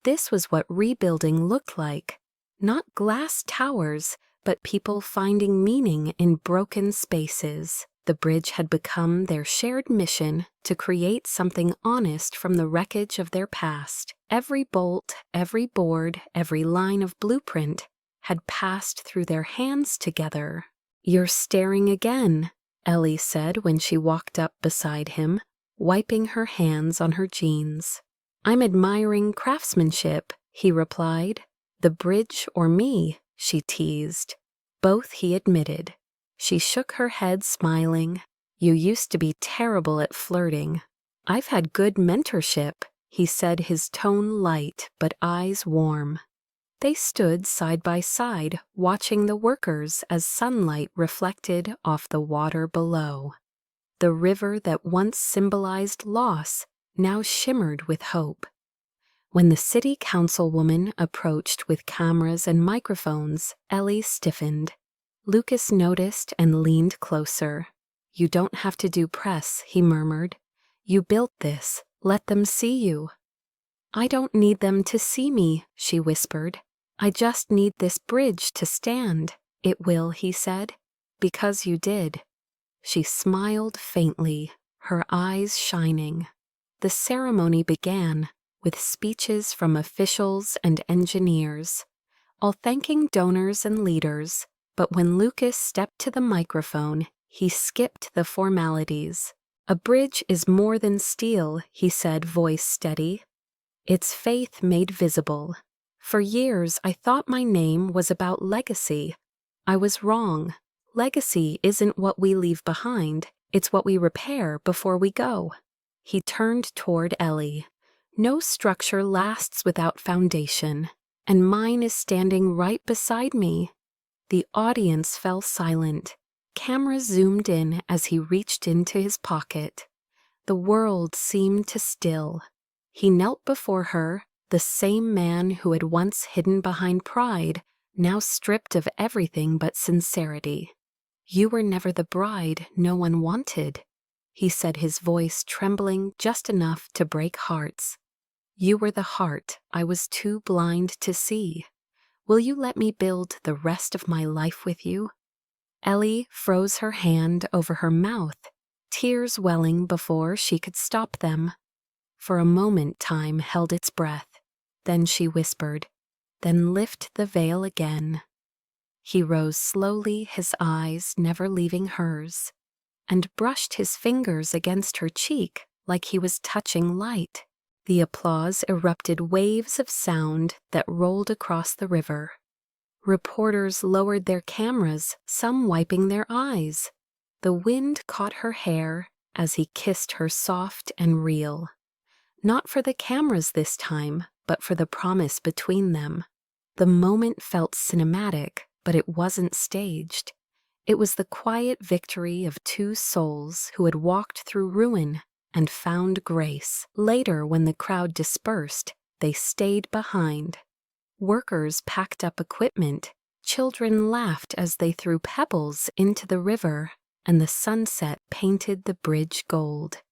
This was what rebuilding looked like. Not glass towers, but people finding meaning in broken spaces. The bridge had become their shared mission to create something honest from the wreckage of their past. Every bolt, every board, every line of blueprint had passed through their hands together. "You're staring again," Ellie said when she walked up beside him, wiping her hands on her jeans. "I'm admiring craftsmanship," he replied. "The bridge or me?" she teased. Both, he admitted. She shook her head, smiling. "You used to be terrible at flirting." "I've had good mentorship," he said, his tone light but eyes warm. They stood side by side, watching the workers as sunlight reflected off the water below. The river that once symbolized loss now shimmered with hope. When the city councilwoman approached with cameras and microphones, Ellie stiffened. Lucas noticed and leaned closer. "You don't have to do press," he murmured. "You built this. Let them see you." "I don't need them to see me," she whispered. "I just need this bridge to stand." "It will," he said, "because you did." She smiled faintly, her eyes shining. The ceremony began, with speeches from officials and engineers, all thanking donors and leaders. But when Lucas stepped to the microphone, he skipped the formalities. "A bridge is more than steel," he said, voice steady. "It's faith made visible. For years I thought my name was about legacy. I was wrong. Legacy isn't what we leave behind, it's what we repair before we go." He turned toward Ellie. "No structure lasts without foundation, and mine is standing right beside me." The audience fell silent. Cameras zoomed in as he reached into his pocket. The world seemed to still. He knelt before her, the same man who had once hidden behind pride, now stripped of everything but sincerity. "You were never the bride no one wanted," he said, his voice trembling just enough to break hearts. "You were the heart I was too blind to see. Will you let me build the rest of my life with you?" Ellie froze her hand over her mouth, tears welling before she could stop them. For a moment time held its breath. Then she whispered, "Then lift the veil again." He rose slowly, his eyes never leaving hers, and brushed his fingers against her cheek like he was touching light. The applause erupted waves of sound that rolled across the river. Reporters lowered their cameras, some wiping their eyes. The wind caught her hair as he kissed her soft and real. Not for the cameras this time, but for the promise between them. The moment felt cinematic, but it wasn't staged. It was the quiet victory of two souls who had walked through ruin and found grace. Later, when the crowd dispersed, they stayed behind. Workers packed up equipment, children laughed as they threw pebbles into the river, and the sunset painted the bridge gold.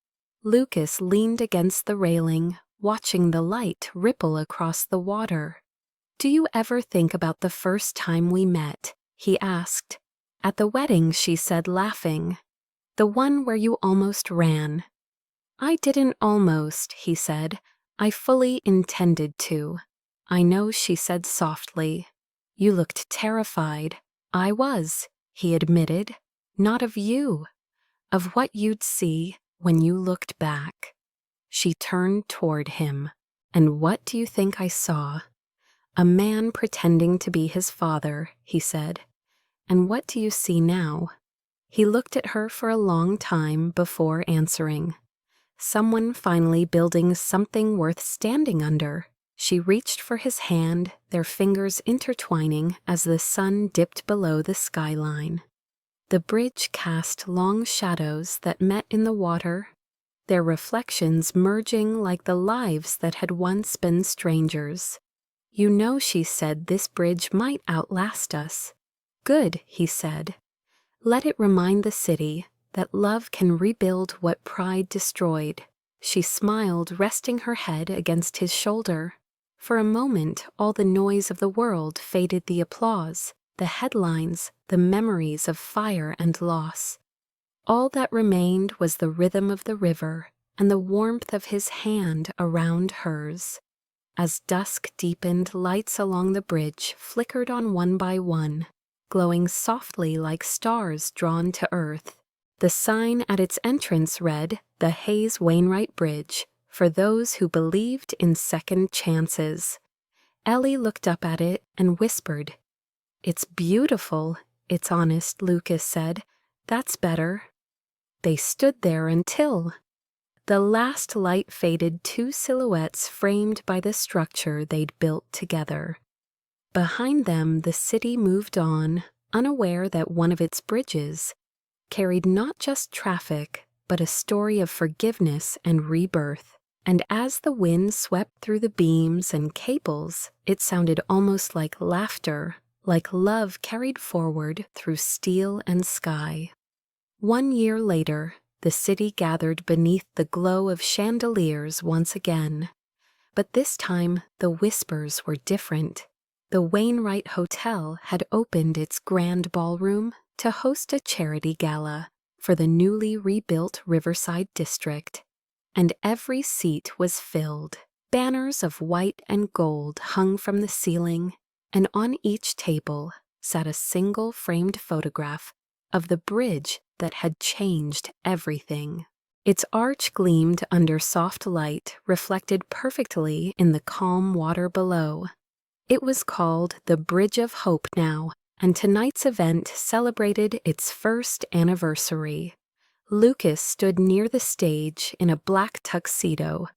Lucas leaned against the railing, watching the light ripple across the water. "Do you ever think about the first time we met?" he asked. "At the wedding," she said, laughing. "The one where you almost ran." "I didn't almost," he said. "I fully intended to." "I know," she said softly. "You looked terrified." "I was," he admitted. "Not of you. Of what you'd see when you looked back." She turned toward him. "And what do you think I saw?" "A man pretending to be his father," he said. "And what do you see now?" He looked at her for a long time before answering. "Someone finally building something worth standing under," She reached for his hand, their fingers intertwining as the sun dipped below the skyline. The bridge cast long shadows that met in the water, their reflections merging like the lives that had once been strangers. "You know," she said, "this bridge might outlast us." "Good," he said. "Let it remind the city that love can rebuild what pride destroyed." She smiled, resting her head against his shoulder. For a moment, all the noise of the world faded, the applause, the headlines, the memories of fire and loss. All that remained was the rhythm of the river and the warmth of his hand around hers. As dusk deepened, lights along the bridge flickered on one by one, glowing softly like stars drawn to earth. The sign at its entrance read, "The Hayes Wainwright Bridge, for those who believed in second chances." Ellie looked up at it and whispered, "It's beautiful, it's honest," Lucas said. "That's better." They stood there until the last light faded, two silhouettes framed by the structure they'd built together. Behind them, the city moved on, unaware that one of its bridges carried not just traffic, but a story of forgiveness and rebirth. And as the wind swept through the beams and cables, it sounded almost like laughter, like love carried forward through steel and sky. 1 year later, the city gathered beneath the glow of chandeliers once again. But this time, the whispers were different. The Wainwright Hotel had opened its grand ballroom to host a charity gala for the newly rebuilt Riverside District, and every seat was filled. Banners of white and gold hung from the ceiling, and on each table sat a single framed photograph of the bridge that had changed everything. Its arch gleamed under soft light, reflected perfectly in the calm water below. It was called the Bridge of Hope now, and tonight's event celebrated its first anniversary. Lucas stood near the stage in a black tuxedo,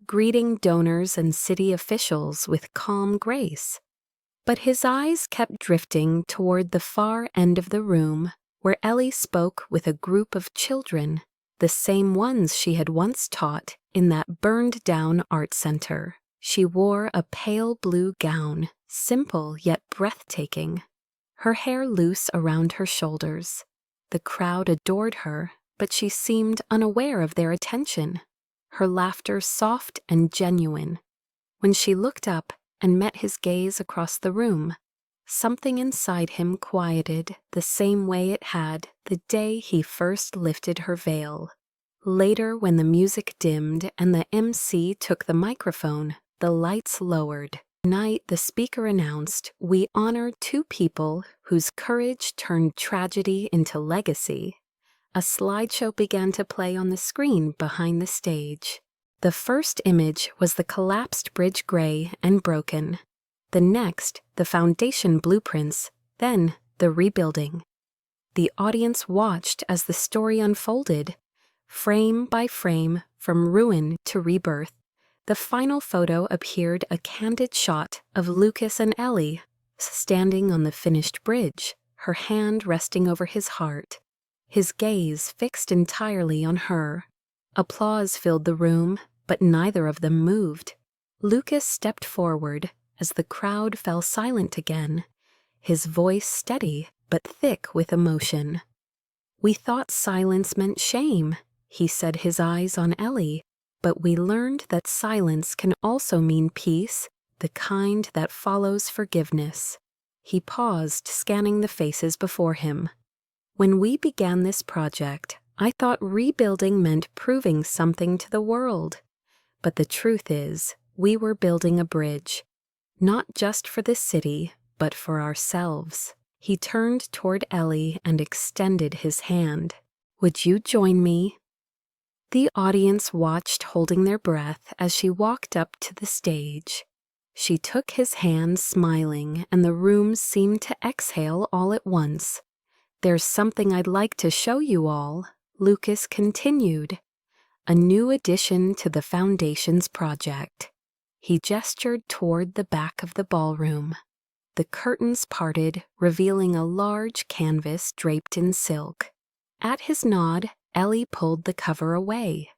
greeting donors and city officials with calm grace. But his eyes kept drifting toward the far end of the room, where Ellie spoke with a group of children, the same ones she had once taught in that burned-down art center. She wore a pale blue gown, simple yet breathtaking, her hair loose around her shoulders. The crowd adored her, but she seemed unaware of their attention, her laughter soft and genuine. When she looked up and met his gaze across the room, something inside him quieted the same way it had the day he first lifted her veil. Later, when the music dimmed and the MC took the microphone, the lights lowered. Tonight, the speaker announced, "We honor two people whose courage turned tragedy into legacy." A slideshow began to play on the screen behind the stage. The first image was the collapsed bridge, gray and broken. The next, the foundation blueprints, then the rebuilding. The audience watched as the story unfolded, frame by frame, from ruin to rebirth. The final photo appeared, a candid shot of Lucas and Ellie standing on the finished bridge, her hand resting over his heart, his gaze fixed entirely on her. Applause filled the room, but neither of them moved. Lucas stepped forward as the crowd fell silent again, his voice steady but thick with emotion. "We thought silence meant shame," he said, his eyes on Ellie, "but we learned that silence can also mean peace, the kind that follows forgiveness." He paused, scanning the faces before him. "When we began this project, I thought rebuilding meant proving something to the world. But the truth is, we were building a bridge, not just for the city, but for ourselves." He turned toward Ellie and extended his hand. "Would you join me?" The audience watched, holding their breath, as she walked up to the stage. She took his hand, smiling, and the room seemed to exhale all at once. "There's something I'd like to show you all," Lucas continued. "A new addition to the Foundation's project." He gestured toward the back of the ballroom. The curtains parted, revealing a large canvas draped in silk. At his nod, Ellie pulled the cover away.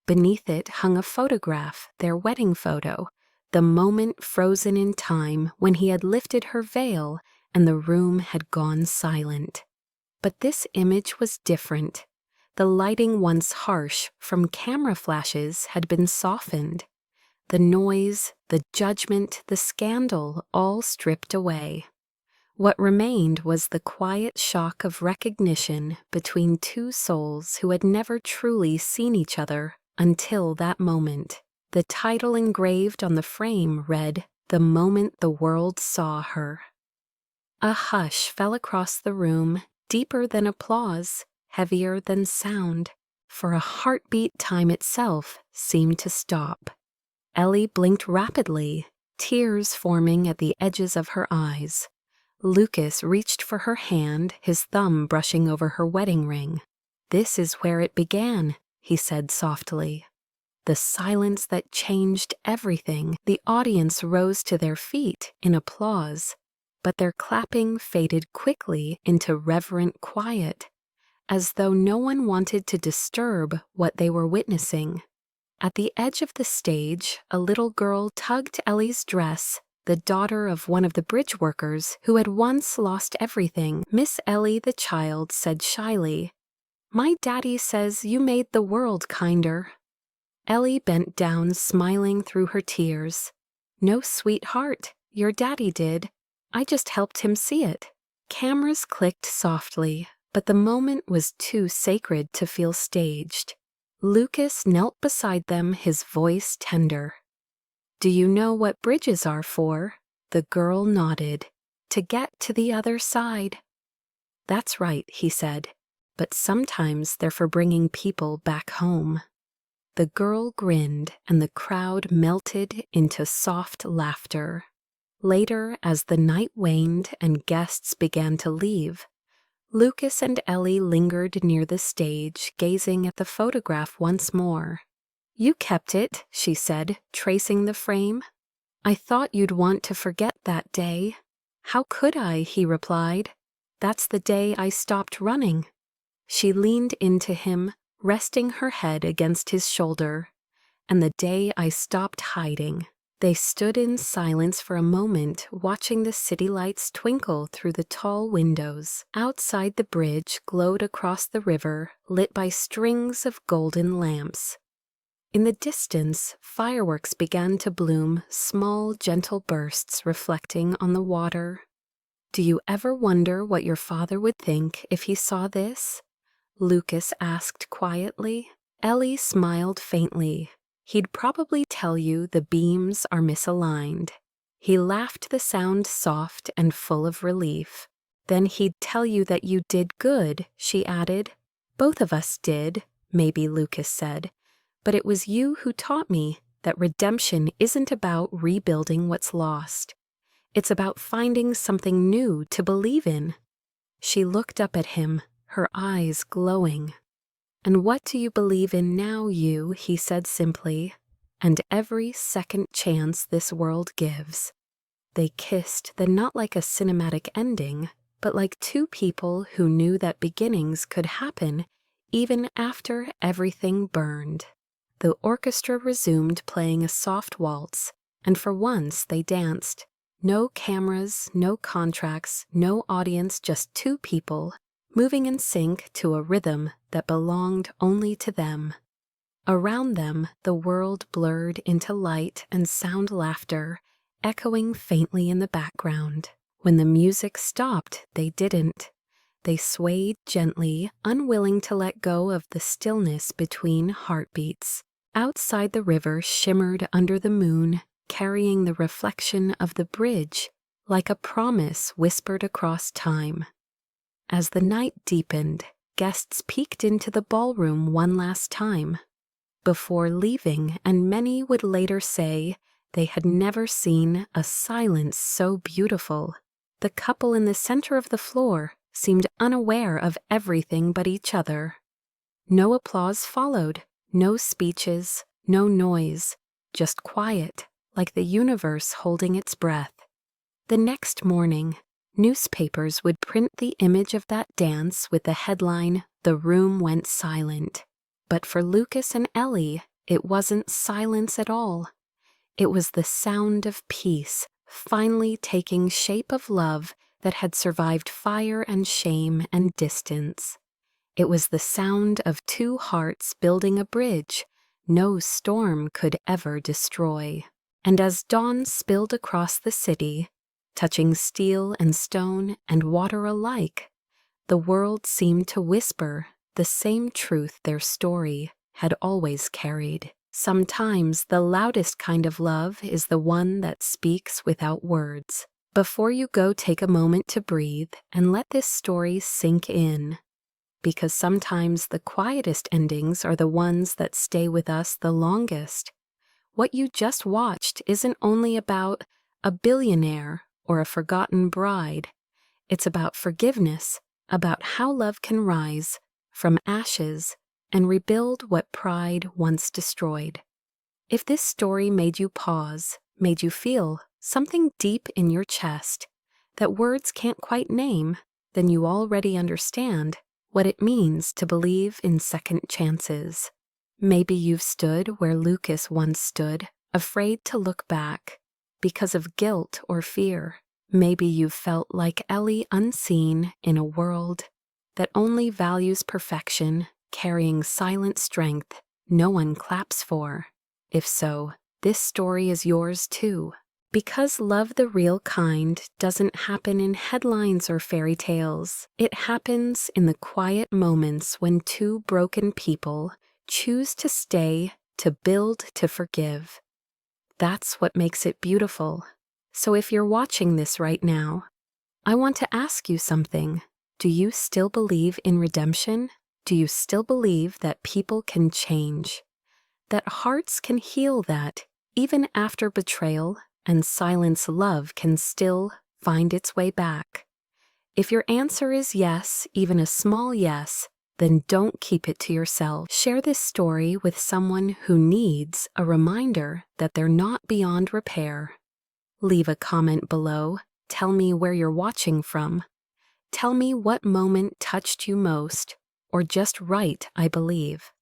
Beneath it hung a photograph, their wedding photo, the moment frozen in time when he had lifted her veil and the room had gone silent. But this image was different. The lighting, once harsh from camera flashes, had been softened. The noise, the judgment, the scandal, all stripped away. What remained was the quiet shock of recognition between two souls who had never truly seen each other until that moment. The title engraved on the frame read, "The Moment the World Saw Her." A hush fell across the room, deeper than applause, heavier than sound. For a heartbeat, time itself seemed to stop. Ellie blinked rapidly, tears forming at the edges of her eyes. Lucas reached for her hand, his thumb brushing over her wedding ring. "This is where it began," he said softly. The silence that changed everything. The audience rose to their feet in applause, but their clapping faded quickly into reverent quiet, as though no one wanted to disturb what they were witnessing. At the edge of the stage, a little girl tugged Ellie's dress, the daughter of one of the bridge workers who had once lost everything. Miss Ellie, the child, said shyly, "My daddy says you made the world kinder." Ellie bent down, smiling through her tears. "No, sweetheart, your daddy did. I just helped him see it." Cameras clicked softly, but the moment was too sacred to feel staged. Lucas knelt beside them, his voice tender. "Do you know what bridges are for?" The girl nodded. "To get to the other side." "That's right," he said, "but sometimes they're for bringing people back home." The girl grinned, and the crowd melted into soft laughter. Later, as the night waned and guests began to leave, Lucas and Ellie lingered near the stage, gazing at the photograph once more. "You kept it," she said, tracing the frame. "I thought you'd want to forget that day." "How could I?" he replied. "That's the day I stopped running." She leaned into him, resting her head against his shoulder. "And the day I stopped hiding." They stood in silence for a moment, watching the city lights twinkle through the tall windows. Outside, the bridge glowed across the river, lit by strings of golden lamps. In the distance, fireworks began to bloom, small, gentle bursts reflecting on the water. "Do you ever wonder what your father would think if he saw this?" Lucas asked quietly. Ellie smiled faintly. "He'd probably tell you the beams are misaligned." He laughed, the sound soft and full of relief. "Then he'd tell you that you did good," she added. "Both of us did," maybe Lucas said. "But it was you who taught me that redemption isn't about rebuilding what's lost. It's about finding something new to believe in." She looked up at him, her eyes glowing. "And what do you believe in now, you?" he said simply. "And every second chance this world gives." They kissed, then not like a cinematic ending, but like two people who knew that beginnings could happen even after everything burned. The orchestra resumed playing a soft waltz, and for once they danced. No cameras, no contracts, no audience, just two people, moving in sync to a rhythm that belonged only to them. Around them, the world blurred into light and sound laughter, echoing faintly in the background. When the music stopped, they didn't. They swayed gently, unwilling to let go of the stillness between heartbeats. Outside, the river shimmered under the moon, carrying the reflection of the bridge, like a promise whispered across time. As the night deepened, guests peeked into the ballroom one last time before leaving, and many would later say they had never seen a silence so beautiful. The couple in the center of the floor seemed unaware of everything but each other. No applause followed, no speeches, no noise, just quiet, like the universe holding its breath. The next morning, newspapers would print the image of that dance with the headline, "The room went silent." But for Lucas and Ellie, it wasn't silence at all. It was the sound of peace, finally taking shape of love that had survived fire and shame and distance. It was the sound of two hearts building a bridge no storm could ever destroy. And as dawn spilled across the city, touching steel and stone and water alike, the world seemed to whisper the same truth their story had always carried. Sometimes the loudest kind of love is the one that speaks without words. Before you go, take a moment to breathe and let this story sink in. Because sometimes the quietest endings are the ones that stay with us the longest. What you just watched isn't only about a billionaire or a forgotten bride. It's about forgiveness, about how love can rise from ashes and rebuild what pride once destroyed. If this story made you pause, made you feel something deep in your chest that words can't quite name, then you already understand what it means to believe in second chances. Maybe you've stood where Lucas once stood, afraid to look back because of guilt or fear. Maybe you've felt like Ellie, unseen in a world that only values perfection, carrying silent strength no one claps for. If so, this story is yours too. Because love the real kind doesn't happen in headlines or fairy tales. It happens in the quiet moments when two broken people choose to stay, to build, to forgive. That's what makes it beautiful. So if you're watching this right now, I want to ask you something. Do you still believe in redemption? Do you still believe that people can change? That hearts can heal, that even after betrayal and silence, love can still find its way back? If your answer is yes, even a small yes, then don't keep it to yourself. Share this story with someone who needs a reminder that they're not beyond repair. Leave a comment below. Tell me where you're watching from. Tell me what moment touched you most, or just write "I believe."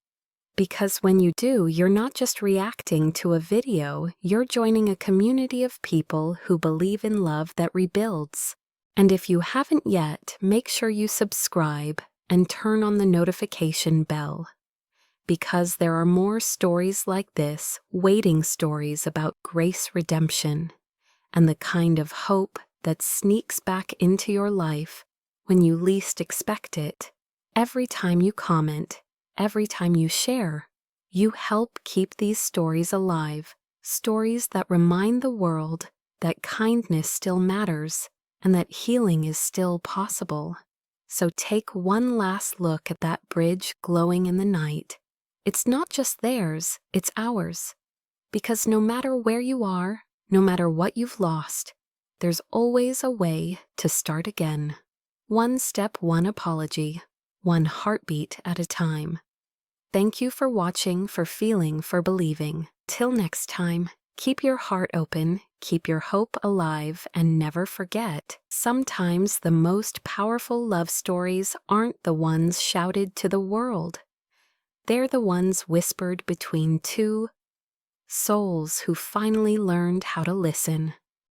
Because when you do, you're not just reacting to a video, you're joining a community of people who believe in love that rebuilds. And if you haven't yet, make sure you subscribe and turn on the notification bell. Because there are more stories like this, waiting stories about grace, redemption, and the kind of hope that sneaks back into your life when you least expect it. Every time you comment, every time you share, you help keep these stories alive, stories that remind the world that kindness still matters and that healing is still possible. So take one last look at that bridge glowing in the night. It's not just theirs, it's ours. Because no matter where you are, no matter what you've lost, there's always a way to start again. One step, one apology, one heartbeat at a time. Thank you for watching, for feeling, for believing. Till next time, keep your heart open, keep your hope alive, and never forget, sometimes the most powerful love stories aren't the ones shouted to the world. They're the ones whispered between two souls who finally learned how to listen.